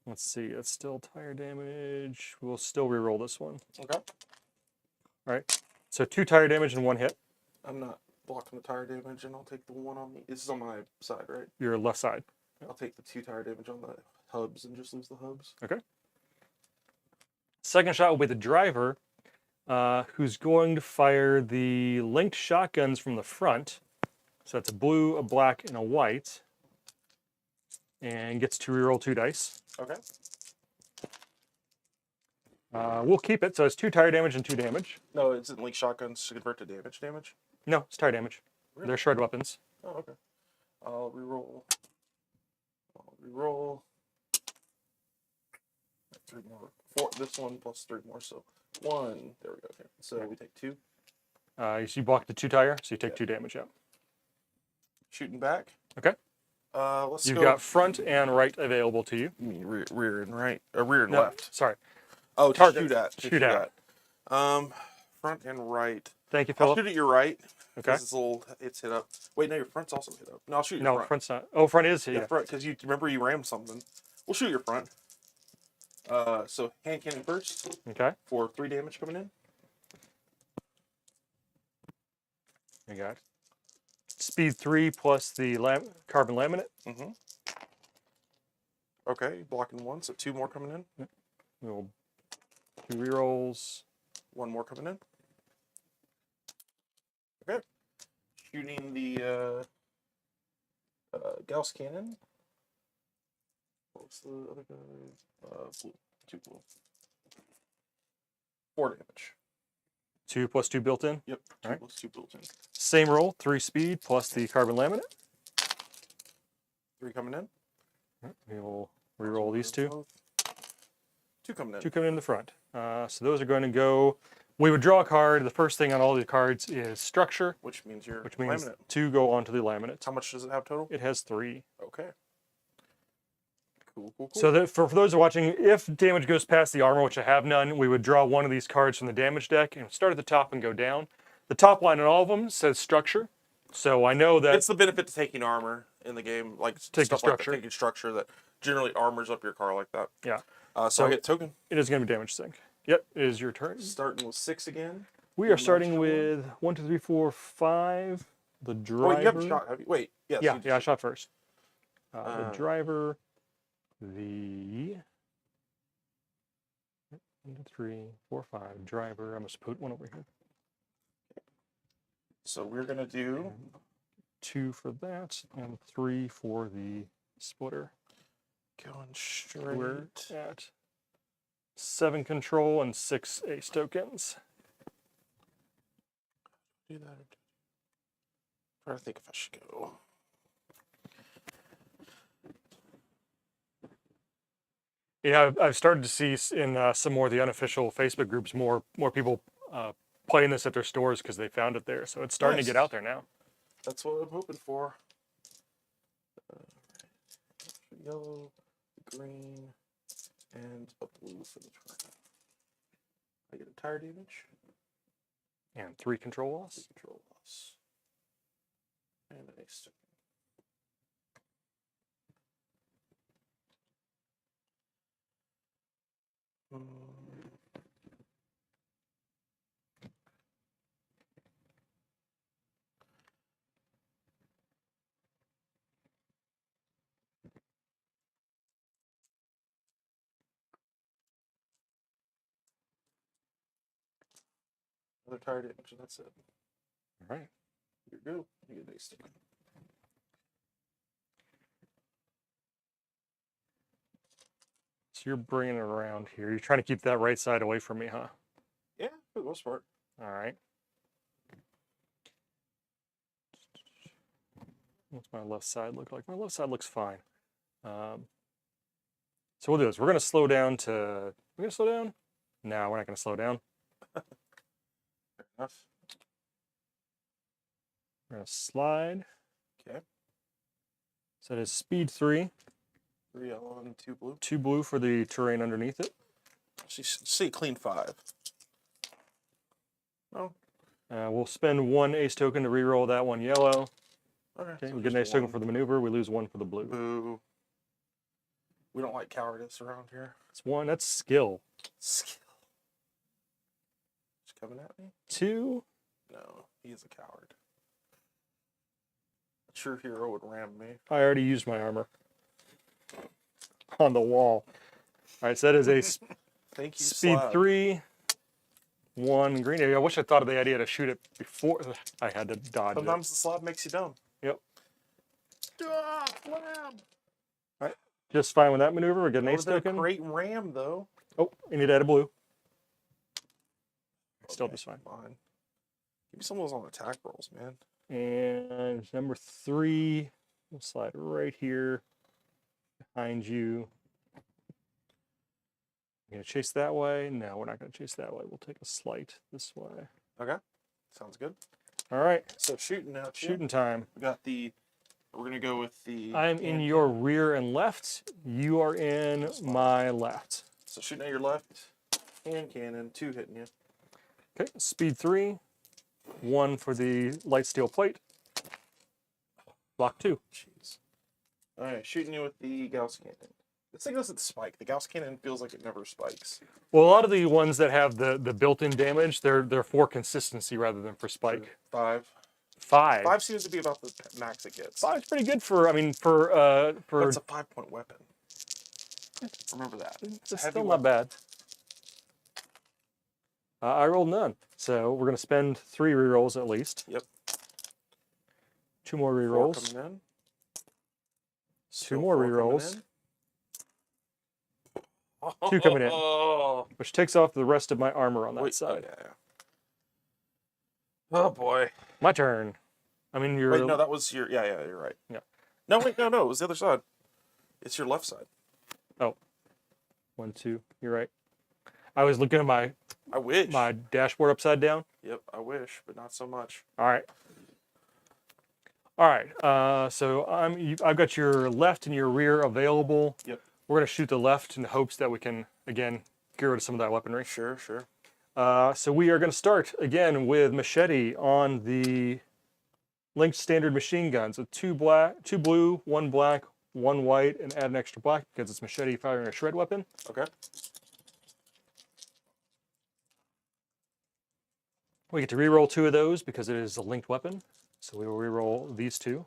Let's see, it's still tire damage. We'll still reroll this one. Okay. All right. So 2 tire damage and 1 hit. I'm not blocking the tire damage, and I'll take the one on me. This is on my side, right? Your left side. I'll take the 2 tire damage on the hubs and just lose the hubs. Okay. Second shot will be the driver, who's going to fire the linked shotguns from the front. So that's a blue, a black, and a white. And gets to reroll 2 dice. Okay. We'll keep it, so it's 2 tire damage and 2 damage. No, it's in link shotguns to convert to damage. Damage. No, it's tire damage. Really? They're shred weapons. Oh, okay. I'll reroll. I'll reroll. 3 more. 4. This one plus 3 more. So 1. There we go. Okay. So we take 2. You block the 2 tire, so you take Yeah. 2 damage out. Shooting back. Okay. Let's You've go. got front and right available to you. You mean rear and right? Rear and No, left. sorry. Oh, to Target. shoot at. To Shoot at. Front and right. Thank you, I'll Philip. shoot at your right. Okay. It's it's hit up. Wait, no, your front's also hit up. No, I'll shoot your No, front. front's not. Oh, front is Yeah, here. front, because you remember you rammed something. We'll shoot your front. So hand cannon first Okay. for 3 damage coming in. I got speed 3 plus the carbon laminate. Mm-hmm. Okay, blocking 1, so 2 more coming in. We'll 2 rerolls. 1 more coming in. Okay. Shooting the Gauss cannon. What's the other guy? Blue. 2 blue. 4 damage. 2 plus 2 built in. Yep. 2 Alright. plus 2 built in. Same roll, 3 speed plus the carbon laminate. 3 coming in. We will reroll these 2. 2 coming in. 2 coming in the front. So those are going to go. We would draw a card. The first thing on all the cards is structure, Which means your which means laminate. 2 go onto the laminate. How much does it have total? It has 3. Okay. Cool, cool, cool. So that for those watching, if damage goes past the armor, which I have none, we would draw one of these cards from the damage deck and start at the top and go down. The top line on all of them says structure. So I know that it's the benefit to taking armor in the game, like Take the stuff like structure. that, taking structure that generally armors up your car like that. Yeah. So I get token. it is going to be damage sync. Yep, it is your turn. Starting with 6 again. We are starting with 1, 2, 3, 4, 5. The driver. Oh, wait, you haven't shot, have you? Wait, yes. Yeah, you yeah, I shot first. The Uh, driver, the 1, 2, 3, 4, 5 driver. I must put one over here. So we're gonna do 2 for that and 3 for the splitter. going We're straight. at 7 control and 6 ace tokens. Do that. I'm trying to think if I should go. Yeah, I've started to see in some more of the unofficial Facebook groups more people playing this at their stores because they found it there. So it's starting to get Nice. out there now. That's what I'm hoping for. Yellow, green, and a blue for the turn. I get a tire damage. And 3 control loss. Control loss. And an ace token. Another tire damage, and that's it. All right. You're good. You get an ace token. So you're bringing it around here. You're trying to keep that right side away from me, huh? Yeah, for the most part. All right. What's my left side look like? My left side looks fine. So we'll do this. We're going to slow down to... We're going to slow down? No, we're not going to slow down. Fair enough. We're going to slide. Okay. So that is speed 3. 3 yellow and 2 blue. 2 blue for the terrain underneath it. See, clean 5. Oh. We'll spend 1 ace token to reroll that 1 yellow. Okay. So we get an ace token for the maneuver. We lose 1 for the blue. Boo. We don't like cowardice around here. That's 1. That's skill. Skill. Just coming at me? 2. No, he is a coward. A true hero would ram me. I already used my armor on the wall. All right, so that is a Thank you, speed Slab. 3, 1 green. I wish I thought of the idea to shoot it before I had to dodge Sometimes the slab makes you dumb. it. Yep. Ah, slab. All right, just fine with that maneuver. We get an ace token. Great ram, though. Oh, you need to add a blue. Still just fine. Fine. Give me some of those on attack rolls, man. And number 3, we'll slide right here behind you. We're going to chase that way. No, we're not going to chase that way. We'll take a slight this way. Okay. Sounds good. All right. So shooting now. Shooting time. We got the. We're gonna go with the. I'm in your rear and left. You are in my left. So shooting at your left. And cannon. 2 hitting you. Okay. Speed 3. 1 for the light steel plate. Block 2. Jeez. All right. Shooting you with the Gauss cannon. This thing doesn't spike. The Gauss cannon feels like it never spikes. Well, a lot of the ones that have the built-in damage, they're for consistency rather than for spike. 5. 5. 5 seems to be about the max it gets. 5 is pretty good for. I mean, for. That's a 5-point weapon. Remember that. It's still not bad. I rolled none, so we're gonna spend 3 rerolls at least. Yep. 2 more 4 rerolls. coming in. 2 more 4 coming rerolls. in. 2 coming in. Oh, Which takes off the rest of my armor on that side. yeah. Oh boy. My turn. I mean, you're. Wait, no, that was your. Yeah, you're right. Yeah. No, wait, no, it was the other side. It's your left side. Oh. 1, 2. You're right. I was looking at my I wish. dashboard upside down. Yep, I wish, but not so much. All right. All right. So I've got your left and your rear available. Yep. We're gonna shoot the left in the hopes that we can again get rid of some of that weaponry. Sure, sure. So we are gonna start again with machete on the linked standard machine gun. So 2 blue, 1 black, 1 white, and add an extra black because it's machete firing a shred weapon. Okay. We get to reroll 2 of those because it is a linked weapon. So we will reroll these 2.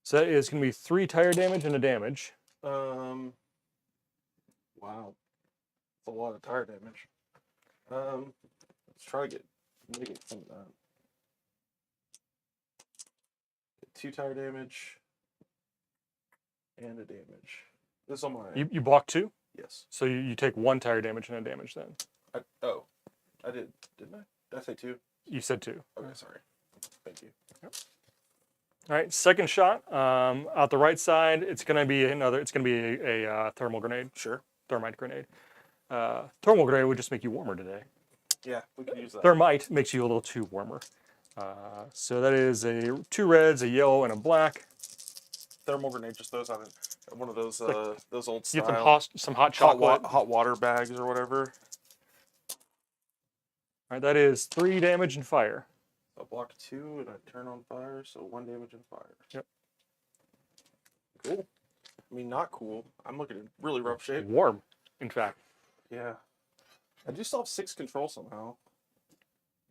So that is going to be 3 tire damage and a damage. Wow. That's a lot of tire damage. Let's try to mitigate some of that. Get 2 tire damage and a damage. This is on my. You block 2? Yes. So you take 1 tire damage and a damage then. I did, didn't I? Did I say 2? You said 2. Okay, sorry. Thank you. Yep. All right, second shot. Out the right side, it's going to be a thermal grenade, Sure. thermite grenade. Thermal grenade would just make you warmer today. Yeah, we can use that. Thermite makes you a little too warmer. So that is 2 reds, a yellow, and a black. Thermal grenade just throws on one of those old Get style some hot chocolate. hot water bags or whatever. All right, that is 3 damage and fire. I block 2 and I turn on fire, so 1 damage and fire. Yep. Cool. I mean, not cool. I'm looking in really rough shape. Warm, in fact. Yeah. I do still have 6 control somehow.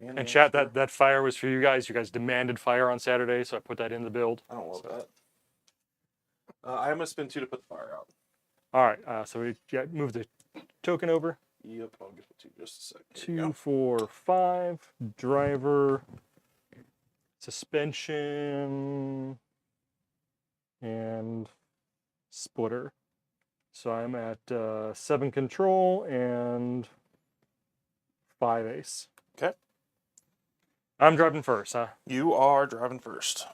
And chat, that fire was for you guys. You guys demanded fire on Saturday, so I put that in the build. I don't love that. I'm gonna spend 2 to put the fire out. All right, so we move the token over. Yep, I'll give it to you just a second. 2, 4, 5. Driver, suspension, and splitter. So I'm at 7 control and 5 ace. Okay. I'm driving first, huh? You are driving first.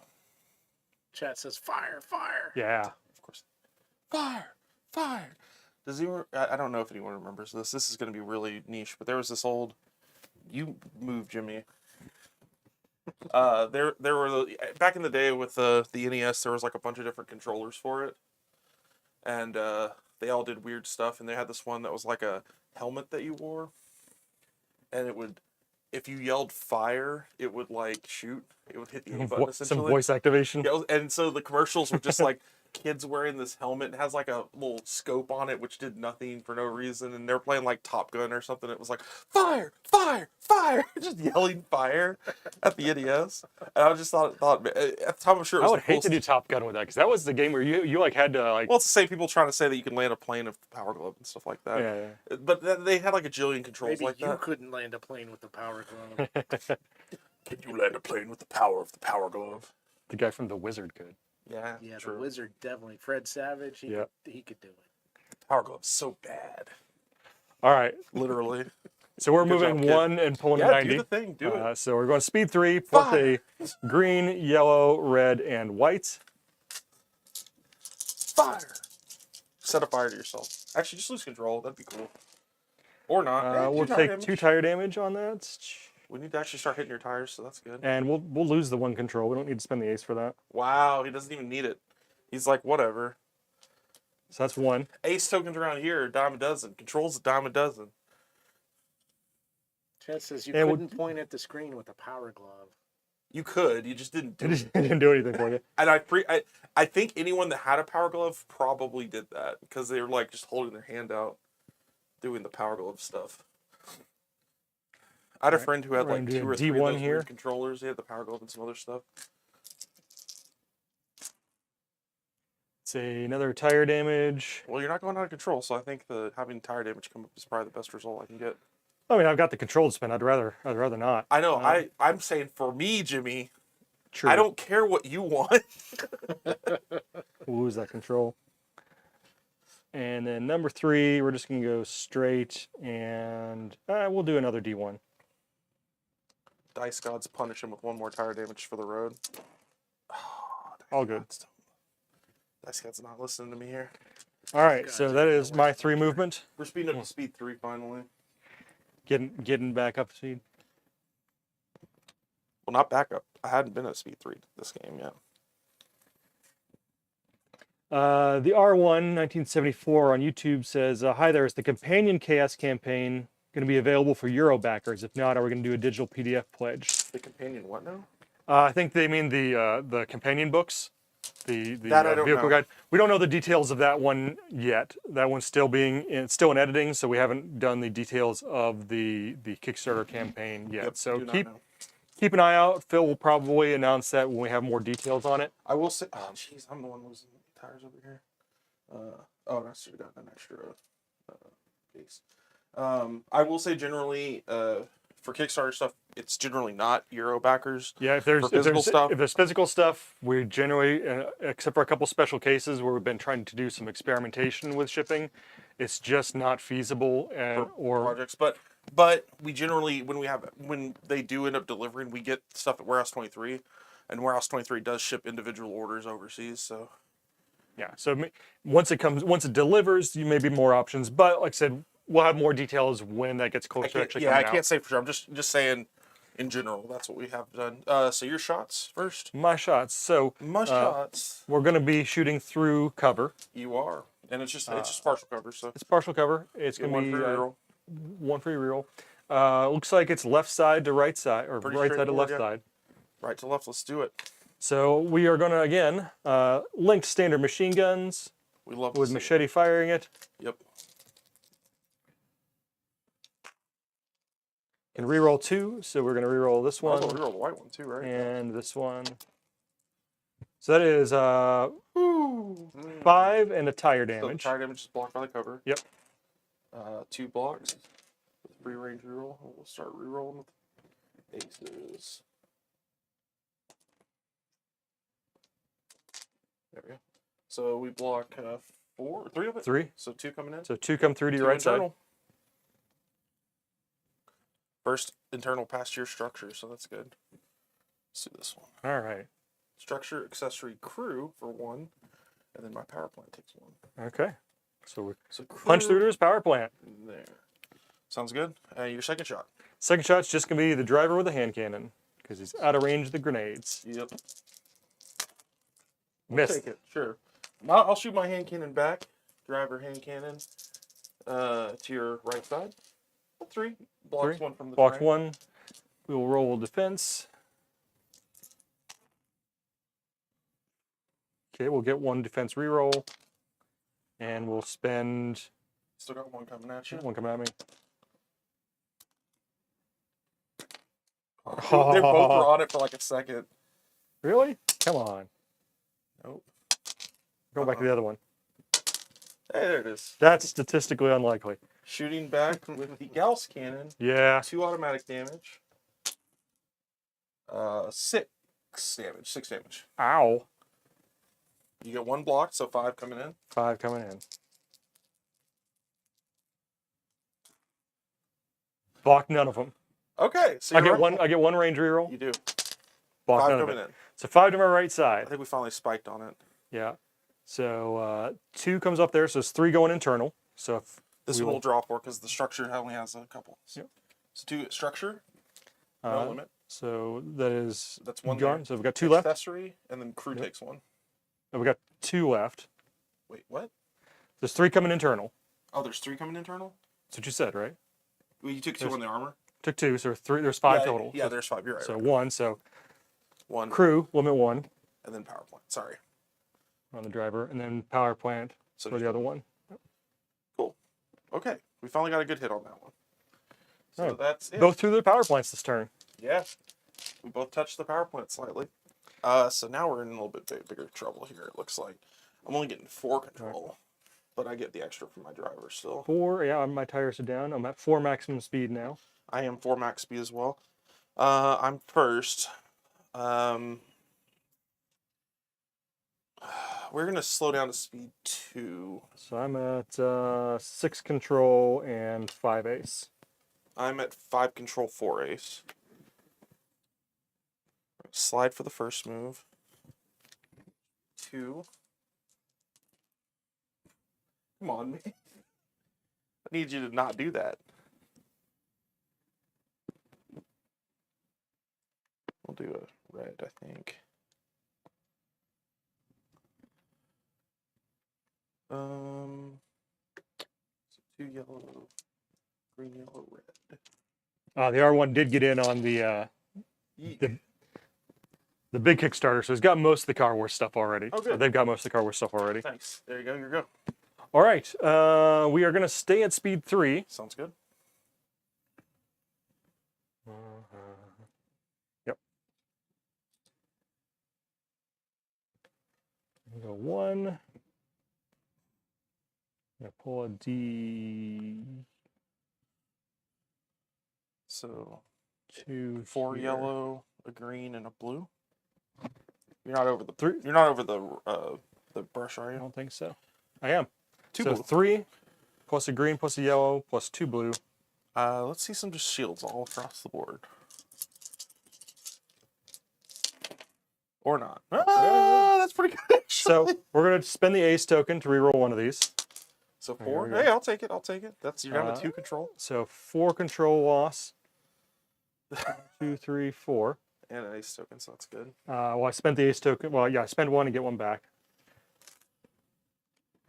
Chat says fire, fire. Yeah. Of course. Fire! Fire! Does anyone, I don't know if anyone remembers this. This is going to be really niche, but there was this old. You move, Jimmy. There were back in the day with the NES. There was like a bunch of different controllers for it, and they all did weird stuff. And they had this one that was like a helmet that you wore, and it would, if you yelled fire, it would like shoot. It would hit the A button essentially. Some voice activation. Yeah, and so the commercials were just like kids wearing this helmet. It has like a little scope on it, which did nothing for no reason. And they're playing like Top Gun or something. It was like fire, fire, fire, just yelling fire at the NES. And I just thought at the time I'm sure it was I would hate to do Top Gun with that because that was the game where you like had to like. Well, it's the same people trying to say that you can land a plane with Power Glove and stuff like that. Yeah. But they had like a jillion controls Maybe like you that. couldn't land a plane with the power glove. Can you land a plane with the power of the Power Glove? The guy from The Wizard could. Yeah, Yeah, true. the wizard definitely. Fred Savage, he could do it. Power Glove's so bad. All right. Literally. So we're Good job, moving kid. 1 and pulling Yeah, 90. do the thing. Do it. So we're going speed 3, plus a green, yellow, red, and white. Fire. Set a fire to yourself. Actually, just lose control. That'd be cool. Or not. We'll take 2 tire damage on that. We need to actually start hitting your tires, so that's good. And we'll lose the 1 control. We don't need to spend the ace for that. Wow, he doesn't even need it. He's like, whatever. So that's 1. Ace tokens around here are a dime a dozen. Control's a dime a dozen. Chat says you And couldn't point at the screen with a power glove. You could. You just didn't do It it. didn't do anything for you. And I think anyone that had a Power Glove probably did that because they were like just holding their hand out, doing the Power Glove stuff. I had a friend who had We're like gonna do 2 a or 3 of D1 those here. weird controllers. He had the Power Glove and some other stuff. It's another tire damage. Well, you're not going out of control, so I think having tire damage come up is probably the best result I can get. I mean, I've got the control to spend. I'd rather not. I know. I'm saying for me, Jimmy, True. I don't care what you want. We'll lose that control. And then number 3, we're just going to go straight, and we'll do another D1. Dice gods punish him with 1 more tire damage for the road. Oh, All good. Dice gods not listening to me here. All right, so that is my 3 movement. We're speeding up to speed 3 finally. Getting back up to speed. Well, not back up. I hadn't been at speed 3 this game yet. The R1 1974 on YouTube says, "Hi there. Is the companion Chaos campaign going to be available for Euro backers? If not, are we going to do a digital PDF pledge?" The companion what now? I think they mean the companion books, the That I don't vehicle know. guide. We don't know the details of that one yet. That one's still still in editing, so we haven't done the details of the Kickstarter campaign yet. Yep, So do not keep know. keep an eye out. Phil will probably announce that when we have more details on it. I will say, oh jeez, I'm the one losing tires over here. I should have gotten an extra piece. I will say generally, for Kickstarter stuff, it's generally not Euro backers. Yeah, if there's physical stuff. if there's physical stuff, we generally, except for a couple special cases where we've been trying to do some experimentation with shipping, it's just not feasible. Or projects, but we generally when they do end up delivering, we get stuff at Warehouse 23. And Warehouse 23 does ship individual orders overseas, so Yeah. So once it delivers, you may be more options. But like I said, we'll have more details when that gets closer to actually coming I out. can't say for sure. I'm just saying in general. That's what we have done. So your shots first. My shots. So My shots. we're going to be shooting through cover. You are, and it's just partial cover. So It's partial cover. It's get going to one be for reroll. one free reroll. Looks like it's left side to right side, or Pretty right side to left straightforward, side. Right to left. Let's do it. So we are going to, again, linked standard machine guns We love to with see it. machete firing it. Yep. Can reroll 2, so we're going to reroll this I one thought we rolled the white one too, right? and this one. So that is Ooh. 5 and a tire So the damage. tire damage is blocked by the cover. Yep. 2 blocks. Free range reroll. We'll start rerolling with aces. There we go. So we block 3 of it. 3. So 2 coming in. So 2 come through to your 2 right side. internal. First internal past your structure, so that's good. Let's do this one. All right. Structure, accessory, crew for 1, and then my power plant takes 1. Okay. So we So punch crew through to his power plant. there. Sounds good. Your second shot. Second shot's just going to be the driver with a hand cannon because he's out of range of the grenades. Yep. Missed. Take it. Sure. I'll shoot my hand cannon back. Driver hand cannon to your right side. 3. Blocks 1 from the Blocks terrain. 1. We will roll defense. Okay, we'll get 1 defense reroll. And we'll spend Still got 1 coming at you. 1 coming at me. They both were on it for like a second. Really? Come on. Nope. Go back to the other one. Hey, there it is. That's statistically unlikely. Shooting back with the Gauss cannon. Yeah. 2 automatic damage. 6 damage. 6 damage. Ow. You get 1 block, so 5 coming in. 5 coming in. Block none of them. Okay, so I you're get right. one. I get 1 range reroll. You do. Block 5 none of coming it. in. So 5 to my right I side. think we finally spiked on it. Yeah. So 2 comes up there. So it's 3 going internal. So if This we one we'll draw for because the structure only has a couple. Yep. So 2 structure. No limit. So that is That's 1 gone. there. So we've got 2 left. Accessory, and then crew takes 1. And we've got 2 left. Wait, what? There's 3 coming internal. Oh, there's 3 coming internal? That's what you said, right? Well, you took 2 on the armor? Took 2, so 3. There's 5 yeah, total. Yeah, so, there's 5. You're right. so right. 1. So 1, crew limit 1 and then power plant. Sorry. on the driver, and then power plant So for the other one. Cool. Okay, we finally got a good hit on that one. So Alright. that's it. Both through their power plants this turn. Yeah, we both touched the power plant slightly. So now we're in a little bit bigger trouble here. It looks like I'm only getting 4 control, but I get the extra from my driver still. 4. Yeah, my tires are down. I'm at 4 maximum speed now. I am 4 max speed as well. I'm first. We're gonna slow down to speed 2. So I'm at 6 control and 5 ace. I'm at 5 control, 4 ace. Slide for the first move. 2. Come on, man. I need you to not do that. We'll do a red, I think. So 2 yellow, green, yellow, red. The R1 did get in on the big Kickstarter, so it's got most of the Car Wars stuff already. Oh, So good. they've got most of the Car Wars stuff already. Nice. There you go. You're go. All right, we are going to stay at speed 3. Sounds good. Yep. Go 1. I'm gonna pull a D. So 2, 4 here. yellow, a green, and a blue. You're not over the 3. You're not over the brush, are I you? don't think so. I am. 2 so blue. 3 plus a green plus a yellow plus 2 blue. Let's see some just shields all across the board. Or not. Ah, that's pretty good, So actually. we're going to spend the ace token to reroll one of these. So There 4. we go. Hey, I'll take it. I'll take it. That's you're down to 2 control. So 4 control loss. 2, 3, 4. And an ace token, so that's good. Well, I spent the ace token. Well, yeah, I spend 1 and get 1 back.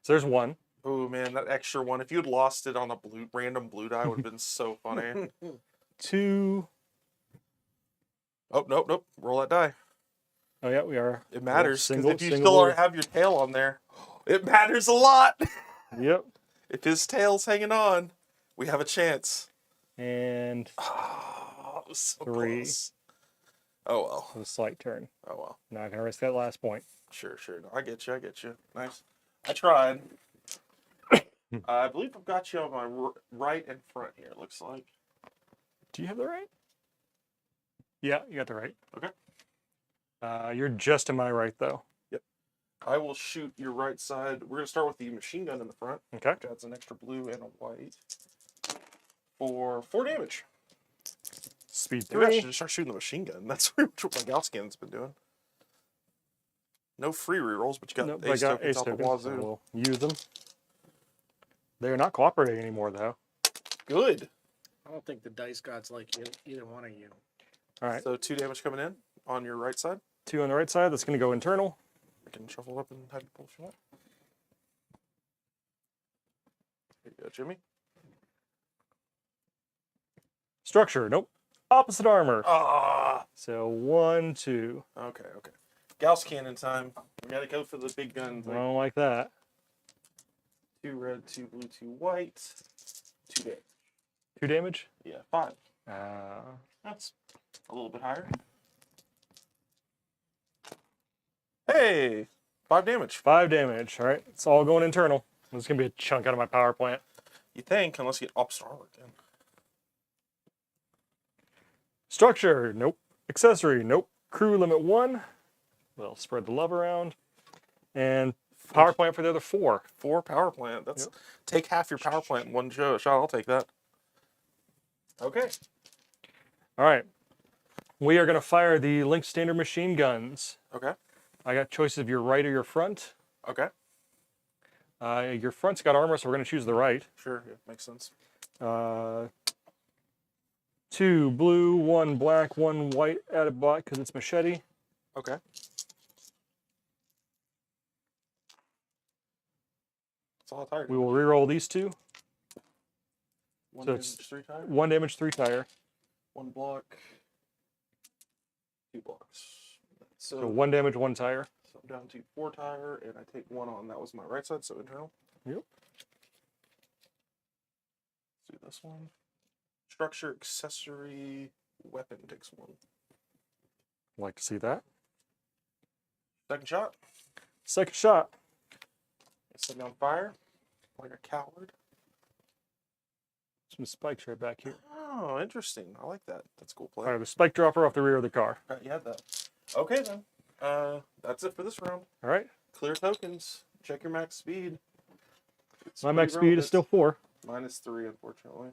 So there's 1. Oh man, that extra one. If you had lost it on a random blue die, would have been so funny. 2. Oh, nope. Roll that die. Oh yeah, we are. It matters, because Single- if you single still or- have your tail on there, it matters a lot. Yep. If his tail's hanging on, we have a chance. And Oh, it was so 3. close. Oh well. a slight turn. Oh well. Not gonna risk that last point. Sure. No, I get you. Nice. I tried. I believe I've got you on my right and front here, it looks like. Do you have the right? Yeah, you got the right. Okay. You're just to my right though. I will shoot your right side. We're going to start with the machine gun in the front. Okay. Which adds an extra blue and a white. For 4 damage. Speed Maybe I 3. should just start shooting the machine gun. That's pretty much what my Gaussian's been doing. No free rerolls, but you got Nope, ace I got tokens ace out the tokens. So wazoo. we'll use them. They're not cooperating anymore though. Good. I don't think the dice gods like either one of you. All right. So 2 damage coming in on your right side. 2 on the right side. That's gonna go internal. I can shuffle up and have you pull if you want. Here you go, Jimmy. Structure. Nope. Opposite armor. Ah. So 1, 2. Okay. Gauss cannon time. We got to go for the big gun I thing. don't like that. 2 red, 2 blue, 2 white. 2 damage. 2 damage. Yeah, 5. Uh, That's a little bit higher. Hey, 5 damage. 5 damage. All right. It's all going internal. This is gonna be a chunk out of my power plant. You think, unless you get opposite armor again. Structure. Nope. Accessory. Nope. Crew limit 1. We'll spread the love around. And power plant for the other 4. 4 power plant. That's Yep. Take half your power plant in one shot. I'll take that. Okay. All right. We are gonna fire the Link standard machine guns. Okay. I got choices of your right or your front. Okay. Your front's got armor, so we're gonna choose the right. Sure. Yeah, makes sense. 2 blue, 1 black, 1 white added black because it's machete. Okay. That's all I tired. We will reroll these 2. 1 so damage, it's 3 tire. 1 damage, 3 tire. 1 block. 2 blocks. So 1 damage, 1 tire. So I'm down to 4 tire, and I take 1 on. That was my right side, so internal. Yep. Let's do this one. Structure, accessory, weapon takes 1. Like to see that. Second shot. Second shot. Set me on fire like a coward. Some spikes right back here. Oh, interesting. I like that. That's a cool play. Fire the spike dropper off the rear of the car. Right, you had that. Okay then. That's it for this round. All right. Clear tokens. Check your max speed. It's My max pretty speed is still 4. -3, unfortunately.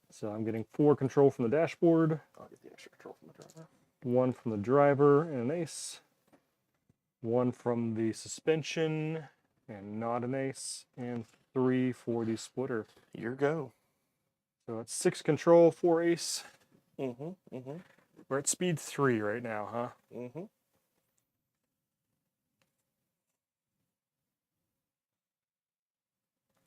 So I'm getting 4 control from the dashboard, I'll get the extra control from the driver. 1 from the driver and an ace, 1 from the suspension and not an ace, and 3 for the splitter. Your go. So it's 6 control, 4 ace. Mm-hmm. We're at speed 3 right now, huh? Mm-hmm.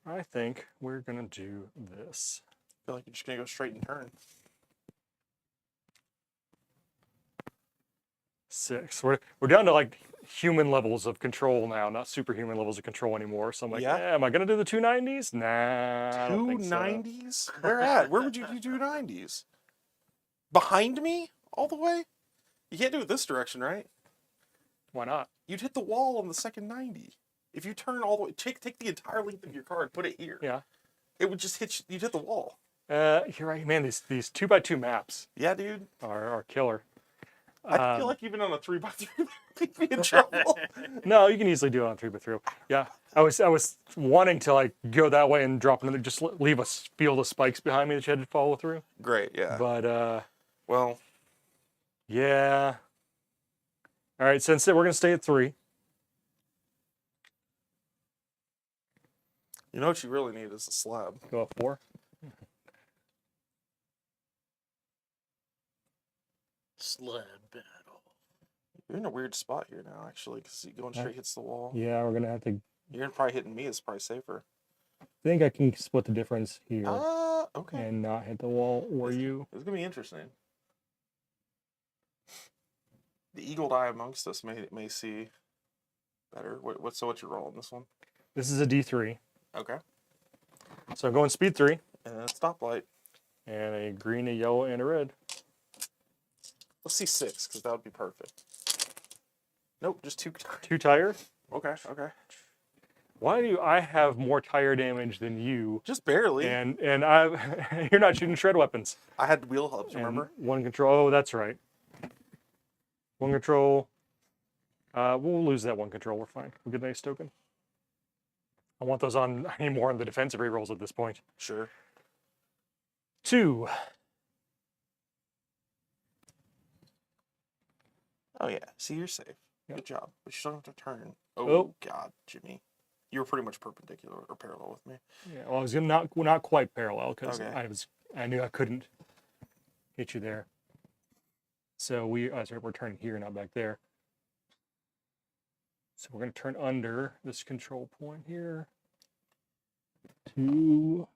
I think we're gonna do this. I feel like you're just gonna go straight and turn. 6. We're down to like human levels of control now, not superhuman levels of control anymore. So I'm like, Yeah. am I gonna do the 290s? Nah. I don't think so. 290s? Where at? Where would you do 290s? Behind me? All the way? You can't do it this direction, right? Why not? You'd hit the wall on the second 90. If you turn all the way, take the entire length of your car and put it here. Yeah. It would just hit. You'd hit the wall. You're right, man. These 2x2 maps Yeah, dude. are killer. I feel like even on a 3x3, you'd be in trouble. No, you can easily do it on 3x3. Yeah, I was wanting to like go that way and drop another, just leave a field of spikes behind me that you had to follow through. Great, yeah. But Well, yeah. All right, since we're going to stay at 3. You know what you really need is a slab. Go up 4. Slab battle. You're in a weird spot here now, actually, because going straight hits the wall. Yeah, we're going to have to... You're probably hitting me. It's probably safer. I think I can split the difference here Okay. and not hit the wall or you. It's going to be interesting. The eagle eye amongst us may see better. What's your roll on this one? This is a D3. Okay. So I'm going speed 3. And then a stoplight. And a green, a yellow, and a red. Let's see 6, because that would be perfect. Nope, just 2. 2 tires. Okay. Why do I have more tire damage than you? Just barely. And you're not shooting shred weapons. I had wheel hubs, And remember? 1 control. Oh, that's right. 1 control. We'll lose that 1 control. We're fine. We'll get an ace token. I want those on. I need more on the defensive rerolls at this point. Sure. 2. Oh, yeah. See, you're safe. Yep. Good job. But you still have to turn. Oh. Oh, God, Jimmy. You were pretty much perpendicular or parallel with me. Yeah, well, I was not quite parallel because Okay. I knew I couldn't hit you there. So we're turning here, not back there. So we're going to turn under this control point here. 2.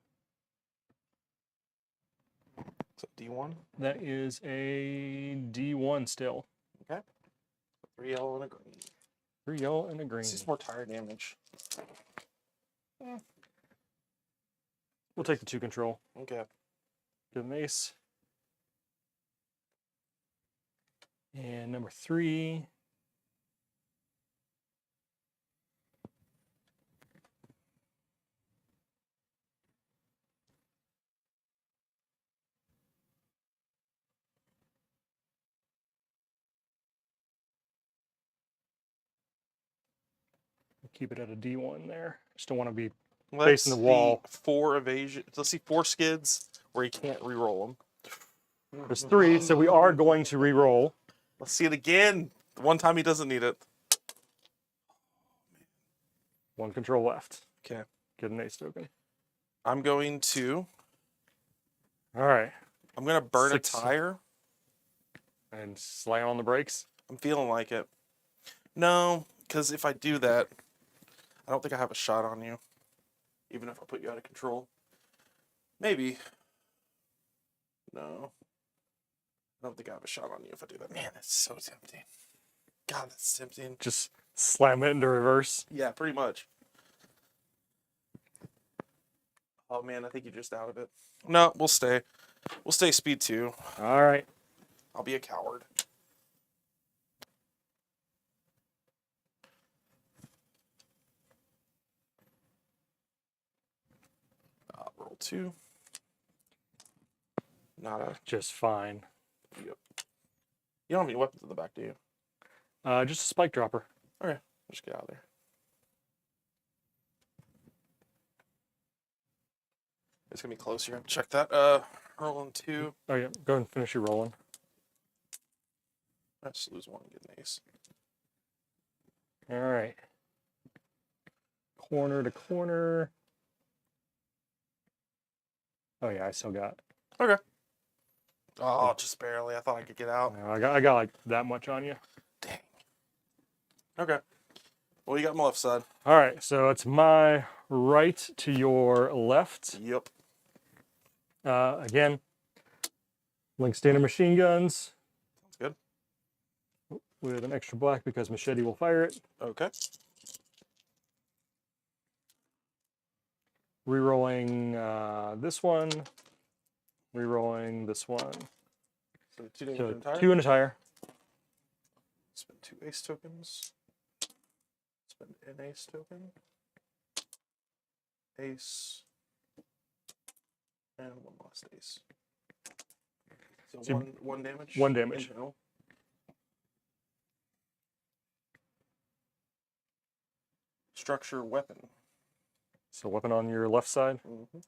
So D1. That is a D1 still. Okay. 3 yellow and a green. 3 yellow and a green. This is more tire damage. We'll take the 2 control. Okay. Get an ace. And number 3. Keep it at a D1 there. Just don't want to be facing the wall. 4 evasion. Let's see 4 skids where you can't re-roll them. There's 3, so we are going to re-roll. Let's see it again. The one time he doesn't need it. 1 control left. Okay. Get an ace token. I'm going to All right. burn 6. a tire. And slam on the brakes. I'm feeling like it. No, because if I do that, I don't think I have a shot on you. Even if I put you out of control. Maybe. No. I don't think I have a shot on you if I do that. Man, that's so tempting. God, that's tempting. Just slam it into reverse. Yeah, pretty much. Oh man, I think you're just out of it. No, we'll stay. We'll stay speed 2. All right. I'll be a coward. Roll 2. Not a. Just fine. Yep. You don't have any weapons in the back, do you? Just a spike dropper. Okay, just get out of there. It's gonna be close. You're gonna check that. Rolling 2. Oh yeah, go and finish your rolling. Let's lose 1 and get an ace. All right. Corner to corner. Oh yeah, I still got. Okay. Oh, just barely. I thought I could get out. I got like that much on you. Dang. Okay. Well, you got my left side. All right, so it's my right to your left. Yep. Again, link standard machine guns Sounds good. with an extra black because machete will fire it. Okay. Rerolling this one. Rerolling this one. So 2 damage So and a tire. 2 and a tire. Spend 2 ace tokens. Spend an ace token. Ace. And 1 last ace. So So one damage? 1 damage. Internal. Structure weapon. So weapon on your left side. Mm-hmm.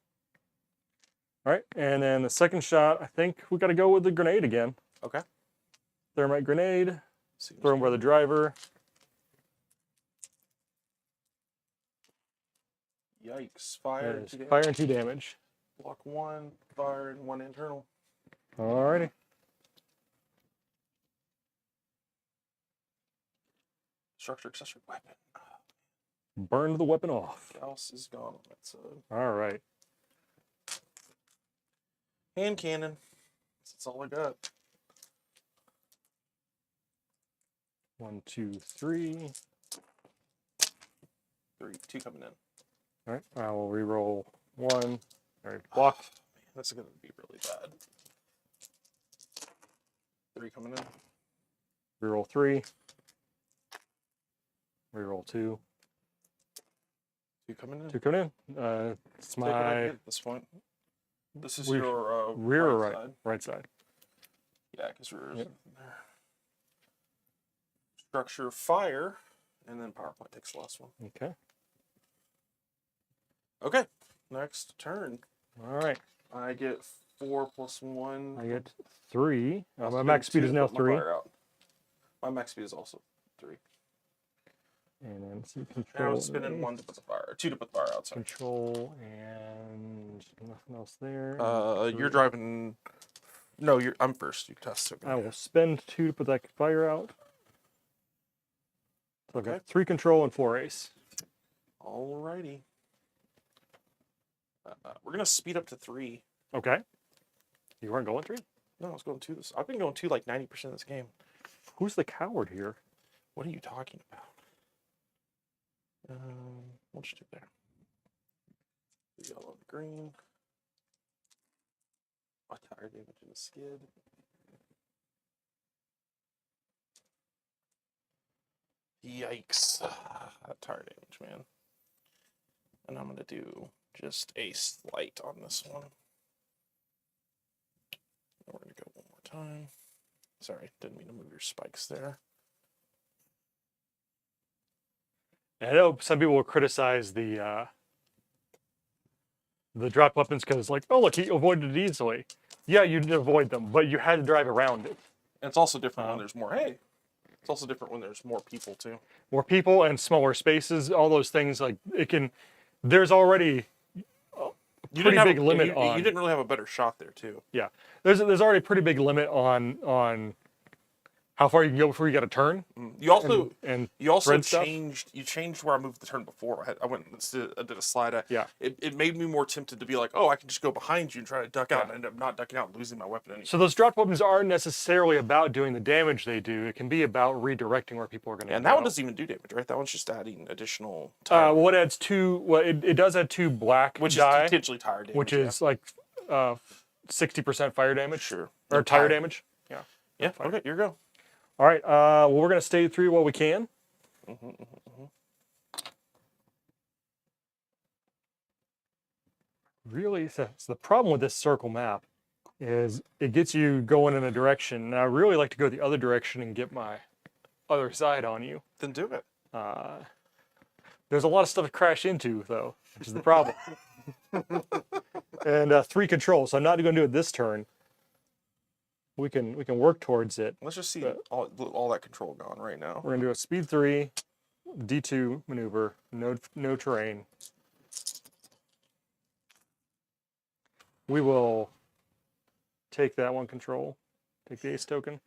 All right, and then the second shot, I think we got to go with the grenade again. Okay. Thermite grenade. Seems Thrown by the good. driver. Yikes! Fire. There's 2 damage. fire and 2 damage. Block 1, fire, and 1 internal. Alrighty. Structure, accessory, weapon. Burned the weapon off. Gauss is gone on that side. All right. Hand cannon. That's all I got. 1, 2, 3. 3, 2 coming in. All right. I will reroll 1. All right. Blocked. Man, that's gonna be really bad. 3 coming in. Reroll 3. Reroll 2. 2 coming in. 2 coming in. It's Take what I my get at this point. This is We- your rear or right? side. Right side. Yeah, because rear is Yep. in there. Structure, fire, and then PowerPoint takes the last one. Okay. Okay, next turn. All right. I get 4 plus 1. I get 3. I'll My spend max speed 2 is to now put my 3. fire out. My max speed is also 3. And then see And I control. was spending 1 to put the fire, 2 to put the fire out. Sorry. Control and nothing else there. You're driving. No, I'm first. You test it. I will spend 2 to put that fire out. So I've Okay. got 3 control and 4 ace. Alrighty. We're gonna speed up to 3. Okay. You weren't going 3? No, I was going 2 this. I've been going 2 like 90% of this game. Who's the coward here? What are you talking about? We'll just do there. The yellow and green. Oh, tire damage and a skid. Yikes. That tire damage, man. And I'm going to do just a slight on this one. And we're going to go one more time. Sorry, didn't mean to move your spikes there. I know some people will criticize the drop weapons because it's like, oh look, he avoided it easily. Yeah, you did avoid them, but you had to drive around it. And it's also different when there's more. Hey, it's also different when there's more people too. More people and smaller spaces, all those things like it can. There's already You pretty didn't have big a, limit you, on. You didn't really have a better shot there too. Yeah, there's already a pretty big limit on how far you can go before you got to turn. You also And you also thread stuff. changed where I moved the turn before. I went and did a slide. Yeah. It made me more tempted to be like, oh, I can just go behind you and try to duck out, and end up not ducking out and losing my weapon anyway. So those drop weapons aren't necessarily about doing the damage they do. It can be about redirecting where people are going to. And that one doesn't even do damage, right? That one's just adding additional tire, Well, it adds 2. Well, it does add 2 black which die, is potentially tire damage. which is like 60% fire damage. sure Or tire damage. Yeah. Yeah. Okay, here you go. All right. Well, we're going to stay 3 while we can. Really, so the problem with this circle map is it gets you going in a direction. And I really like to go the other direction and get my other side on you. Then do it. There's a lot of stuff to crash into, though, which is the problem. And 3 controls, so I'm not going to do it this turn. We can work towards it. Let's just see all that control gone right now. We're going to do a speed 3, D2 maneuver, no terrain. We will take that 1 control, take the ace token.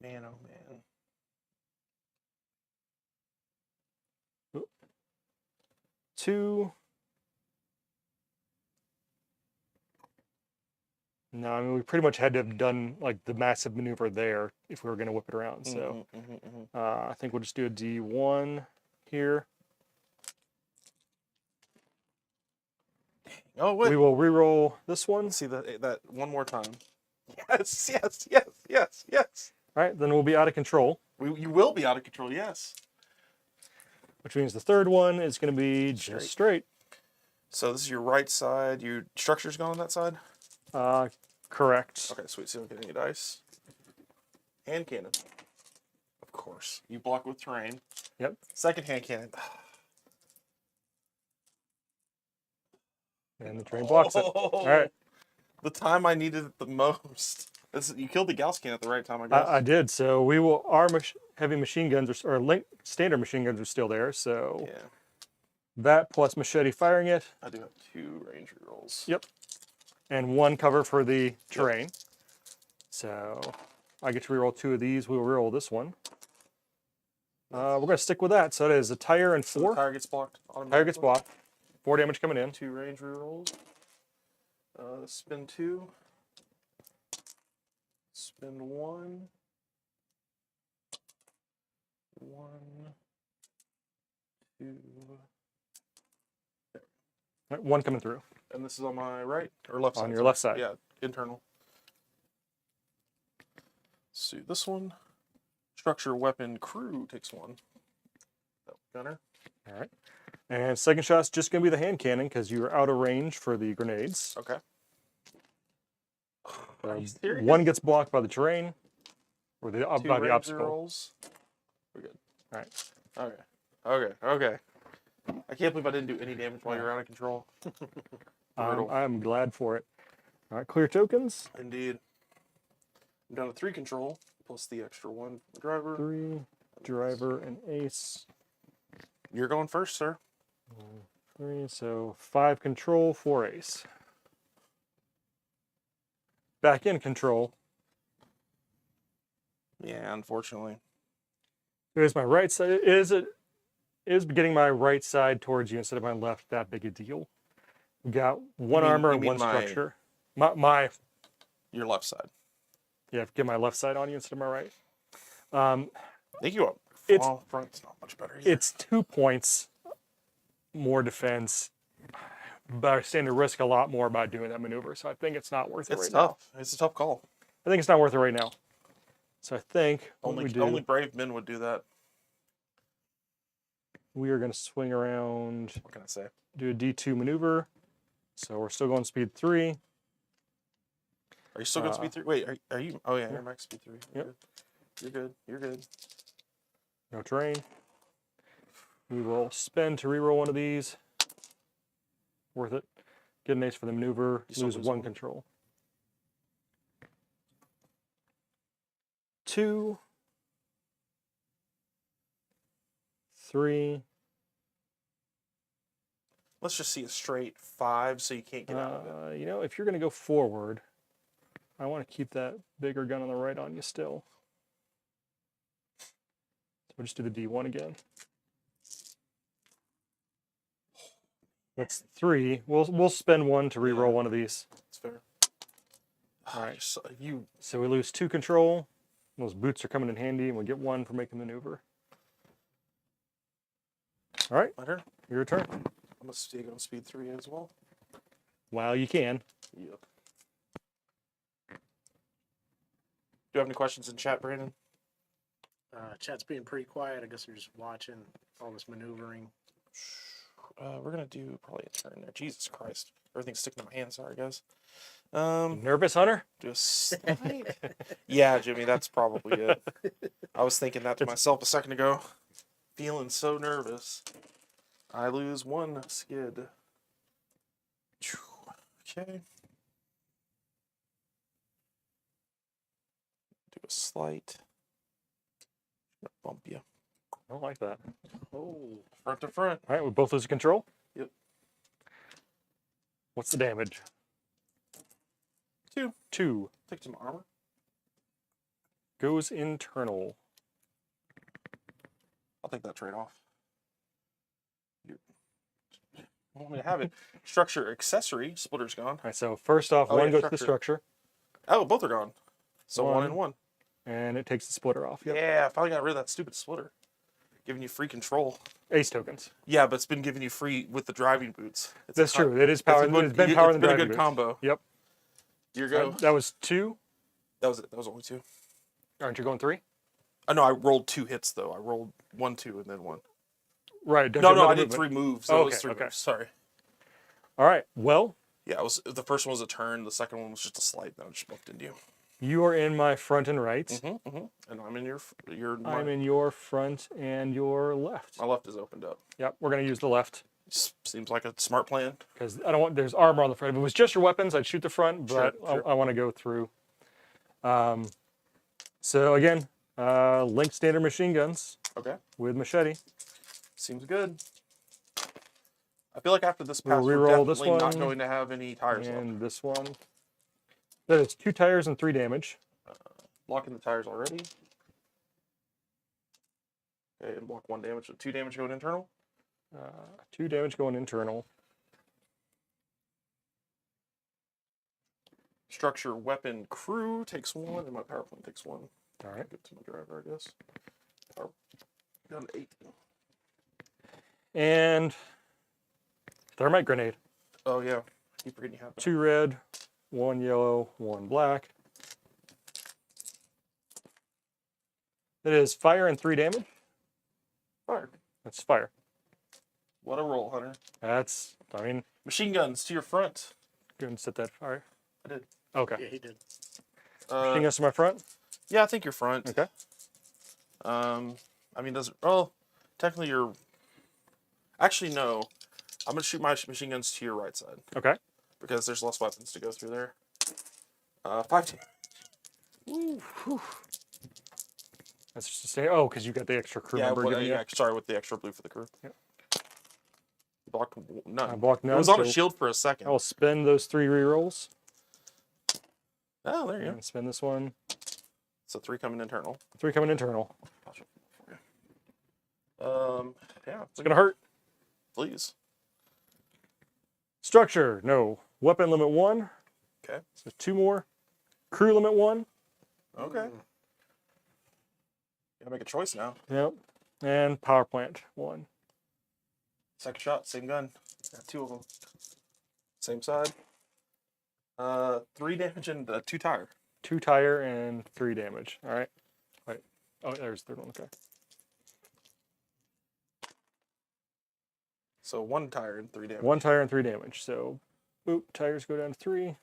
Man, oh man. 2. No, I mean, we pretty much had to have done like the massive maneuver there if we were going to whip it around. So I think we'll just do a D1 here. Oh wait. We will re-roll this one. Let's see that one more time. Yes, yes, yes, yes, yes. All right, then we'll be out of control, You will be out of control. Yes. which means the third one is going to be just straight. So this is your right side. Your structure's gone on that side. Correct. Okay, sweet. So you don't get any dice. Hand cannon. Of course. You block with terrain. Yep. Second hand cannon. And the train blocks it. All right. The time I needed it the most. You killed the Galscan at the right time, I guess. I did. So we will. Our heavy machine guns or standard machine guns are still there. So Yeah. that plus machete firing it. I do have 2 range rolls. Yep. And 1 cover for the terrain. So I get to reroll 2 of these. We'll reroll this one. We're going to stick with that. So it is a tire and 4. So the tire gets blocked. Tire gets blocked. 4 damage coming in. 2 range rerolls. Spin 2. Spin 1. 1. 2. Right, 1 coming through. And this is on my right or left side? On your left side. Yeah, internal. Let's see this one. Structure, weapon, crew takes 1. Gunner. All right. And second shot's just going to be the hand cannon because you're out of range for the grenades. Okay. Are you serious? 1 gets blocked by the terrain or by the obstacle. Rolls. We're good. All right. Okay. Okay. I can't believe I didn't do any damage while you're out of control. I'm glad for it. All right, clear tokens. Indeed. I'm down to 3 control plus the extra 1 driver. 3 driver and ace. You're going first, sir. 3, so 5 control, 4 ace. Back in control. Yeah, unfortunately. Here's my right side. Is getting my right side towards you instead of my left that big a deal? We got 1 armor and 1 structure. My your left side. Yeah, get my left side on you instead of my right. I think you up. Front's not much better either. It's 2 points more defense, but I stand to risk a lot more by doing that maneuver. So I think it's not worth it right now. It's tough. It's a tough call. I think it's not worth it right now. So I think only brave men would do that. We are going to swing around. What can I say? Do a D2 maneuver. So we're still going speed 3. Are you still going speed 3? Wait, are you? Oh yeah, yeah. you're max speed 3. Yep. You're good. You're good. No terrain. We will spend to reroll 1 of these. Worth it. Get an ace for the maneuver. Lose 1 control. 2. 3. Let's just see a straight 5 so you can't get out of it. You know, if you're going to go forward, I want to keep that bigger gun on the right on you still. So we'll just do the D1 again. That's 3. We'll spend 1 to reroll 1 of these. That's fair. All right. So we lose 2 control. Those boots are coming in handy, and we get 1 for making the maneuver. All right. My turn. Your turn. I'm going to stay on speed 3 as well. While you can. Yep. Do you have any questions in chat, Brandon? Chat's being pretty quiet. I guess they're just watching all this maneuvering. We're going to do probably a turn there. Jesus Christ. Everything's sticking to my hand. Sorry, guys. Nervous, Hunter? Do a slide. Yeah, Jimmy, that's probably it. I was thinking that to myself a second ago. Feeling so nervous. I lose 1 skid. Okay. Do a slight. Bump you. I don't like that. Oh, front to front. All right, we both lose control? Yep. What's the damage? 2. 2. Take some armor. Goes internal. I'll take that trade-off. You want me to have it. Structure accessory. Splitter's gone. All right, so first off, 1 goes to the structure. Oh, both are gone. So 1 and 1. And it takes the splitter off. Yep. Yeah, I finally got rid of that stupid splitter. Giving you free control. Ace tokens. Yeah, but it's been giving you free with the driving boots. That's true. It is power. It's been power than driving boots. It's been a good combo. Yep. Your go. That was 2. That was it. That was only 2. Aren't you going 3? Oh, no, I rolled 2 hits, though. I rolled 1, 2, and then 1. Right. No, I did 3 moves. Oh, okay, was 3 moves. Sorry. All right. Well. Yeah, the first one was a turn. The second one was just a slide. That just bumped into you. You are in my front and right. And I'm in your I'm in your front and your left. My left is opened up. Yep, we're going to use the left. Seems like a smart plan. Because I don't want, there's armor on the front. If it was just your weapons, I'd shoot the front, but Sure. I want to go through. So again, linked standard machine guns Okay. with machete. Seems good. I feel like after this We'll pass, we're reroll this definitely not one, going to have any tires left. And this one. That is 2 tires and 3 damage. Blocking the tires already. Okay, and block 1 damage. So 2 damage going internal. 2 damage going internal. Structure, weapon, crew takes 1, and my power plant takes 1. All right. Get to my driver, I guess. Power down to 8. And thermite grenade. Oh yeah, I keep forgetting you have that. 2 red, 1 yellow, 1 black. That is fire and 3 damage. Fire. That's fire. What a roll, Hunter. That's, I mean, Machine guns to your front. go and set that fire. I did. Okay. Yeah, he did. Machine guns to my front. Yeah, I think you're front. Okay. I mean, doesn't. Well, technically you're. Actually, no. I'm gonna shoot my machine guns to your right side Okay. because there's less weapons to go through there. 5. That's just to say, oh, because you got the extra crew Yeah, member well, giving you. yeah. Sorry, with the extra blue for the crew. Yep. Blocked none. I blocked It none. was on a so shield for a second. I will spend those 3 rerolls. Oh, there you go. And spend this one. So 3 coming internal. 3 coming internal. Yeah. It's going to hurt. Please. Structure, no. Weapon limit 1. Okay. So 2 more. Crew limit 1. Okay. Gotta make a choice now. Yep. And power plant 1. Second shot, same gun. Got 2 of them. Same side. 3 damage and 2 tire. 2 tire and 3 damage. All right. Wait. Oh, there's the 3rd one. Okay. So 1 tire and 3 damage. 1 tire and 3 damage. So, boop, tires go down to 3.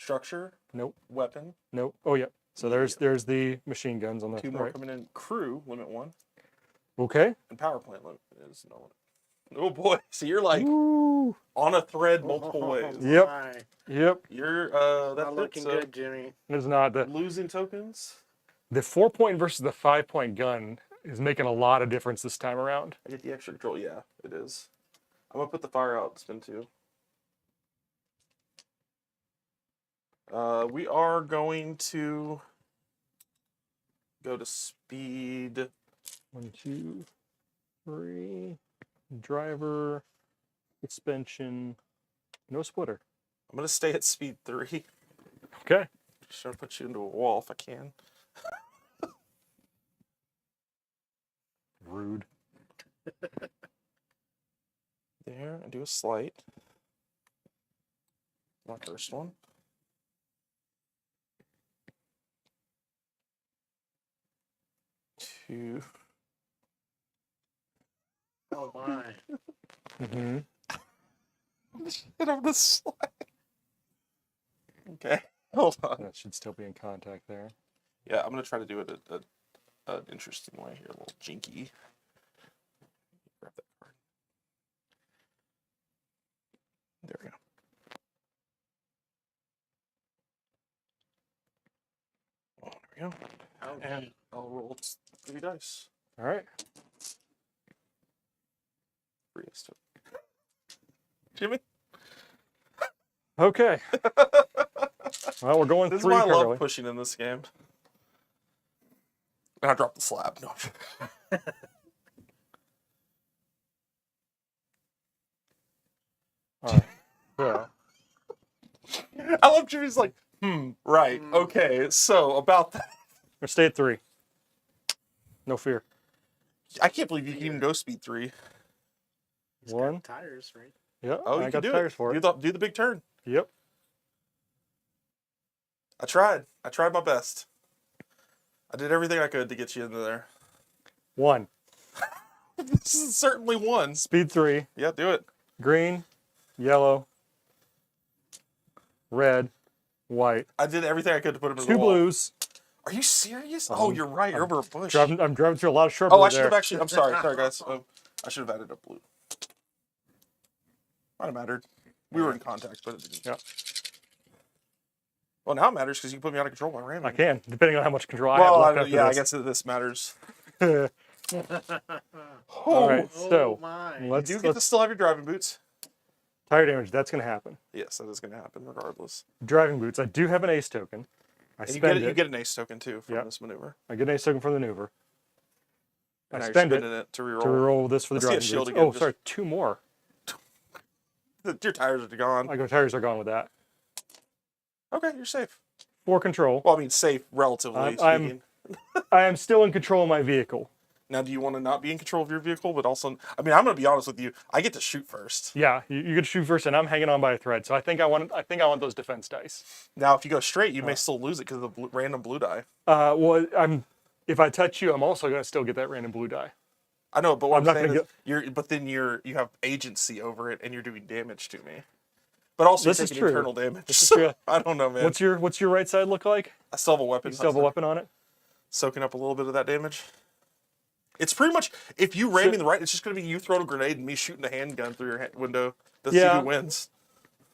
Structure, Nope. weapon, Nope. Oh, yeah. So there's the machine guns on the 2 more right. coming in. Crew, limit 1. Okay. And power plant limit is no limit. Oh boy. So you're like Woo. on a thread multiple ways. Yep. My. Yep. You're Not that's looking it. So good, Jimmy. It's not the losing tokens. 4-point versus the 5-point gun is making a lot of difference this time around. I get the extra control. Yeah, it is. I'm gonna put the fire out. Spin 2. We are going to go to speed. 1, 2, 3. Driver, suspension, no splitter. I'm gonna stay at speed 3. Okay. Just gonna put you into a wall if I can. Rude. There, and do a slight. My first one. Two. Oh my. Mm-hmm. Hit on the slide. Okay, hold on. That should still be in contact there. Yeah, I'm gonna try to do it an interesting way here, a little jinky. Grab that card. There we go. Oh, there we go. And I'll roll 3 dice. All right. 3 is to Jimmy. Okay. Well, we're going This is 3 why I currently. love pushing in this game. And I dropped the slab. No. All right. So, I love Jimmy's like, right, okay, so about that. we're stay at 3. No fear. I can't believe you can even go speed 3. He's 1. got tires, right? Yeah. Oh, I you got can do tires it. for it. Do the big turn. Yep. I tried my best. I did everything I could to get you into there. 1. This is certainly one. Speed 3. Yeah, do it. Green, yellow, red, white. I did everything I could to put him in 2 the wall. blues. Are you serious? Oh, you're right. You're over a bush. I'm driving through a lot of shrubbery Oh, I should there. have actually. I'm sorry, guys. I should have added a blue. Might have mattered. We were in contact, but it didn't. Yeah. Well, now it matters because you can put me out of control by ramming. I can, depending on how much control I Well, have left after I this. guess this matters. All right, so my. let's You do get to still have your driving boots. tire damage. That's going to happen. Yes, that is going to happen regardless. Driving boots. I do have an ace token. I And spend it. you get an ace token too from Yep. this maneuver. I get an ace token from the maneuver. I And now you're spend it spending it to reroll. to reroll this for the Let's see a driving shield boots. again, Oh, just- sorry, 2 more. Your tires are gone. My tires are gone with that. Okay, you're safe. 4 control. Well, I mean, safe relatively I'm- speaking. I am still in control of my vehicle. Now, do you want to not be in control of your vehicle, but also? I mean, I'm going to be honest with you. I get to shoot first. Yeah, you get to shoot first, and I'm hanging on by a thread. So I think I want those defense dice. Now, if you go straight, you may still lose it because of the random blue die. Well, if I touch you, I'm also going to still get that random blue die. I know, but what I'm not saying gonna is, but then you have agency over it, and you're doing damage to me. But also, This you're is taking true. internal damage. This is So, true. I don't know, man. What's your right side look like? I still have a weapon. You still have a weapon on it? Soaking up a little bit of that damage. It's pretty much, if you ram me in the right, it's just going to be you throwing a grenade and me shooting a handgun through your window to see Yeah. who wins.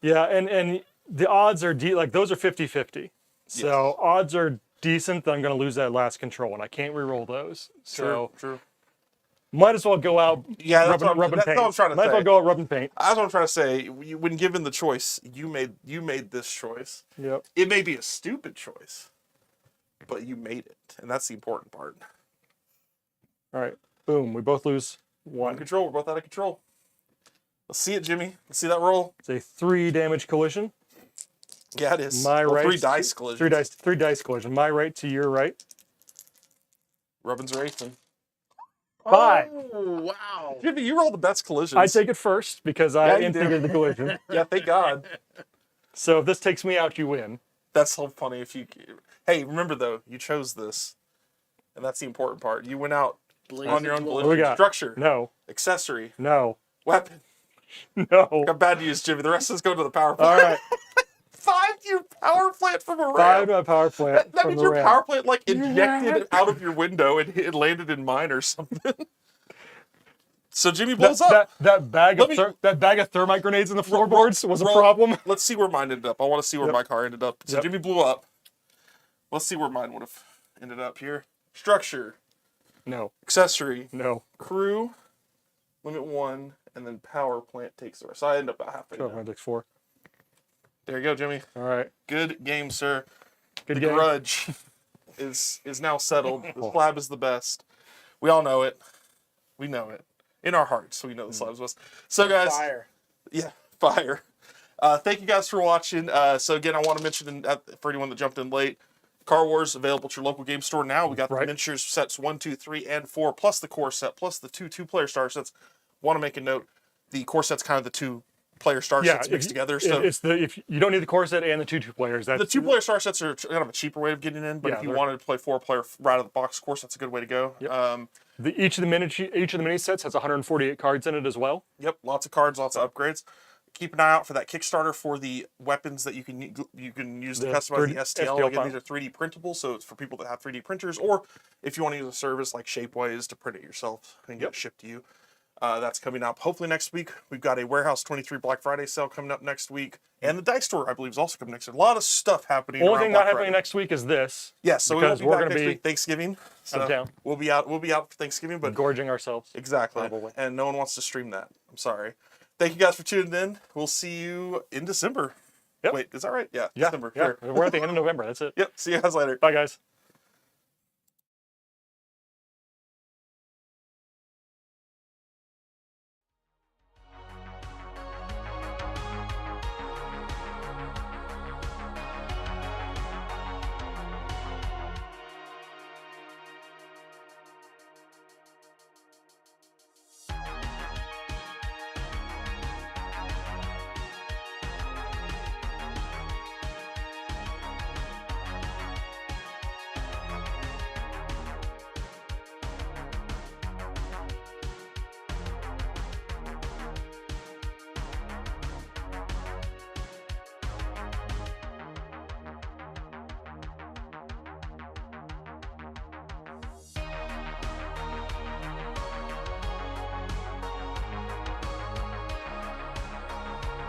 Yeah, and the odds are like those are 50-50. So odds are decent that I'm going to lose that last control, and I can't reroll those. So True. might as well go out Yeah, that's rubbing what paint. I'm trying to might as well say. go out rubbing paint. That's what I'm trying to say. When given the choice, you made this choice. Yep. It may be a stupid choice, but you made it, and that's the important part. All right. Boom. We both lose One 1. control. We're both out of control. Let's see it, Jimmy. Let's see that roll. It's a 3 damage collision. Yeah, it is. My Well, right. 3 dice collision. 3 dice collision. My right to your right. Rubbin's racing. 5. Oh, wow. Jimmy, you roll the best collisions. I take it first because I Yeah, you do. instigated the collision. Yeah, thank God. So if this takes me out, you win. That's so funny. Hey, remember though, you chose this, and that's the important part. You went out on your own Blazing What we volition. got? Structure, No. accessory, No. weapon. No. Got bad news, Jimmy. The rest of us go to the power All plant. right. 5 to your power plant from a ram. 5 to my power plant. That from means the your ram. power plant like You ejected ram. out of your window and it landed in mine or something. So Jimmy blows up. That bag Let of me- that bag of thermite grenades in the floorboards was a problem. Let's see where mine ended up. I want to see where Yep. my car ended up. So Yep. Jimmy blew up. Let's see where mine would have ended up here. Structure, No. accessory, No. crew, limit 1, and then power plant takes the rest. So I end up about halfway. Oh, down. my deck's 4. There you go, Jimmy. All right. Good game, sir. Good The game. grudge is now settled. The slab is the best. We all know it. We know it. In our hearts, we know the slab's best. So, guys, Fire. yeah, fire. Thank you guys for watching. So, again, I want to mention for anyone that jumped in late, Car Wars available at your local game store now. We got the Right. miniatures sets 1, 2, 3, and 4, plus the core set, plus the two player star sets. Want to make a note: the core set's kind of the 2-player star Yeah, sets mixed together. So it's if you don't need the core set and the two players. That's the 2-player star sets are kind of a cheaper way of getting in, but Yeah, if you they're- wanted to play 4-player right out of the box, of course, that's a good way to go. Yep. Each of the mini sets has 148 cards in it as well. Yep, lots of cards, lots of upgrades. Keep an eye out for that Kickstarter for the weapons that you can use to The customize 3D the STL. STL Again, file. these are 3D printable, so it's for people that have 3D printers, or if you want to use a service like Shapeways to print it yourself and get Yep. it shipped to you. That's coming up hopefully next week. We've got a Warehouse 23 Black Friday sale coming up next week, and the Dice Store, I believe, is also coming next week. A lot of stuff happening. Only around thing Black not happening Friday. next week is this. Yes, so we because won't be we're back gonna next be week. Thanksgiving. So out of town. We'll be out for Thanksgiving, but Gorging ourselves. exactly. Probably. And no one wants to stream that. I'm sorry. Thank you guys for tuning in. We'll see you in December. Yep. Wait, is that right? Yeah, Yeah, December. yeah. Sure. We're at the end of November. That's it. Yep. See you guys later. Bye, guys.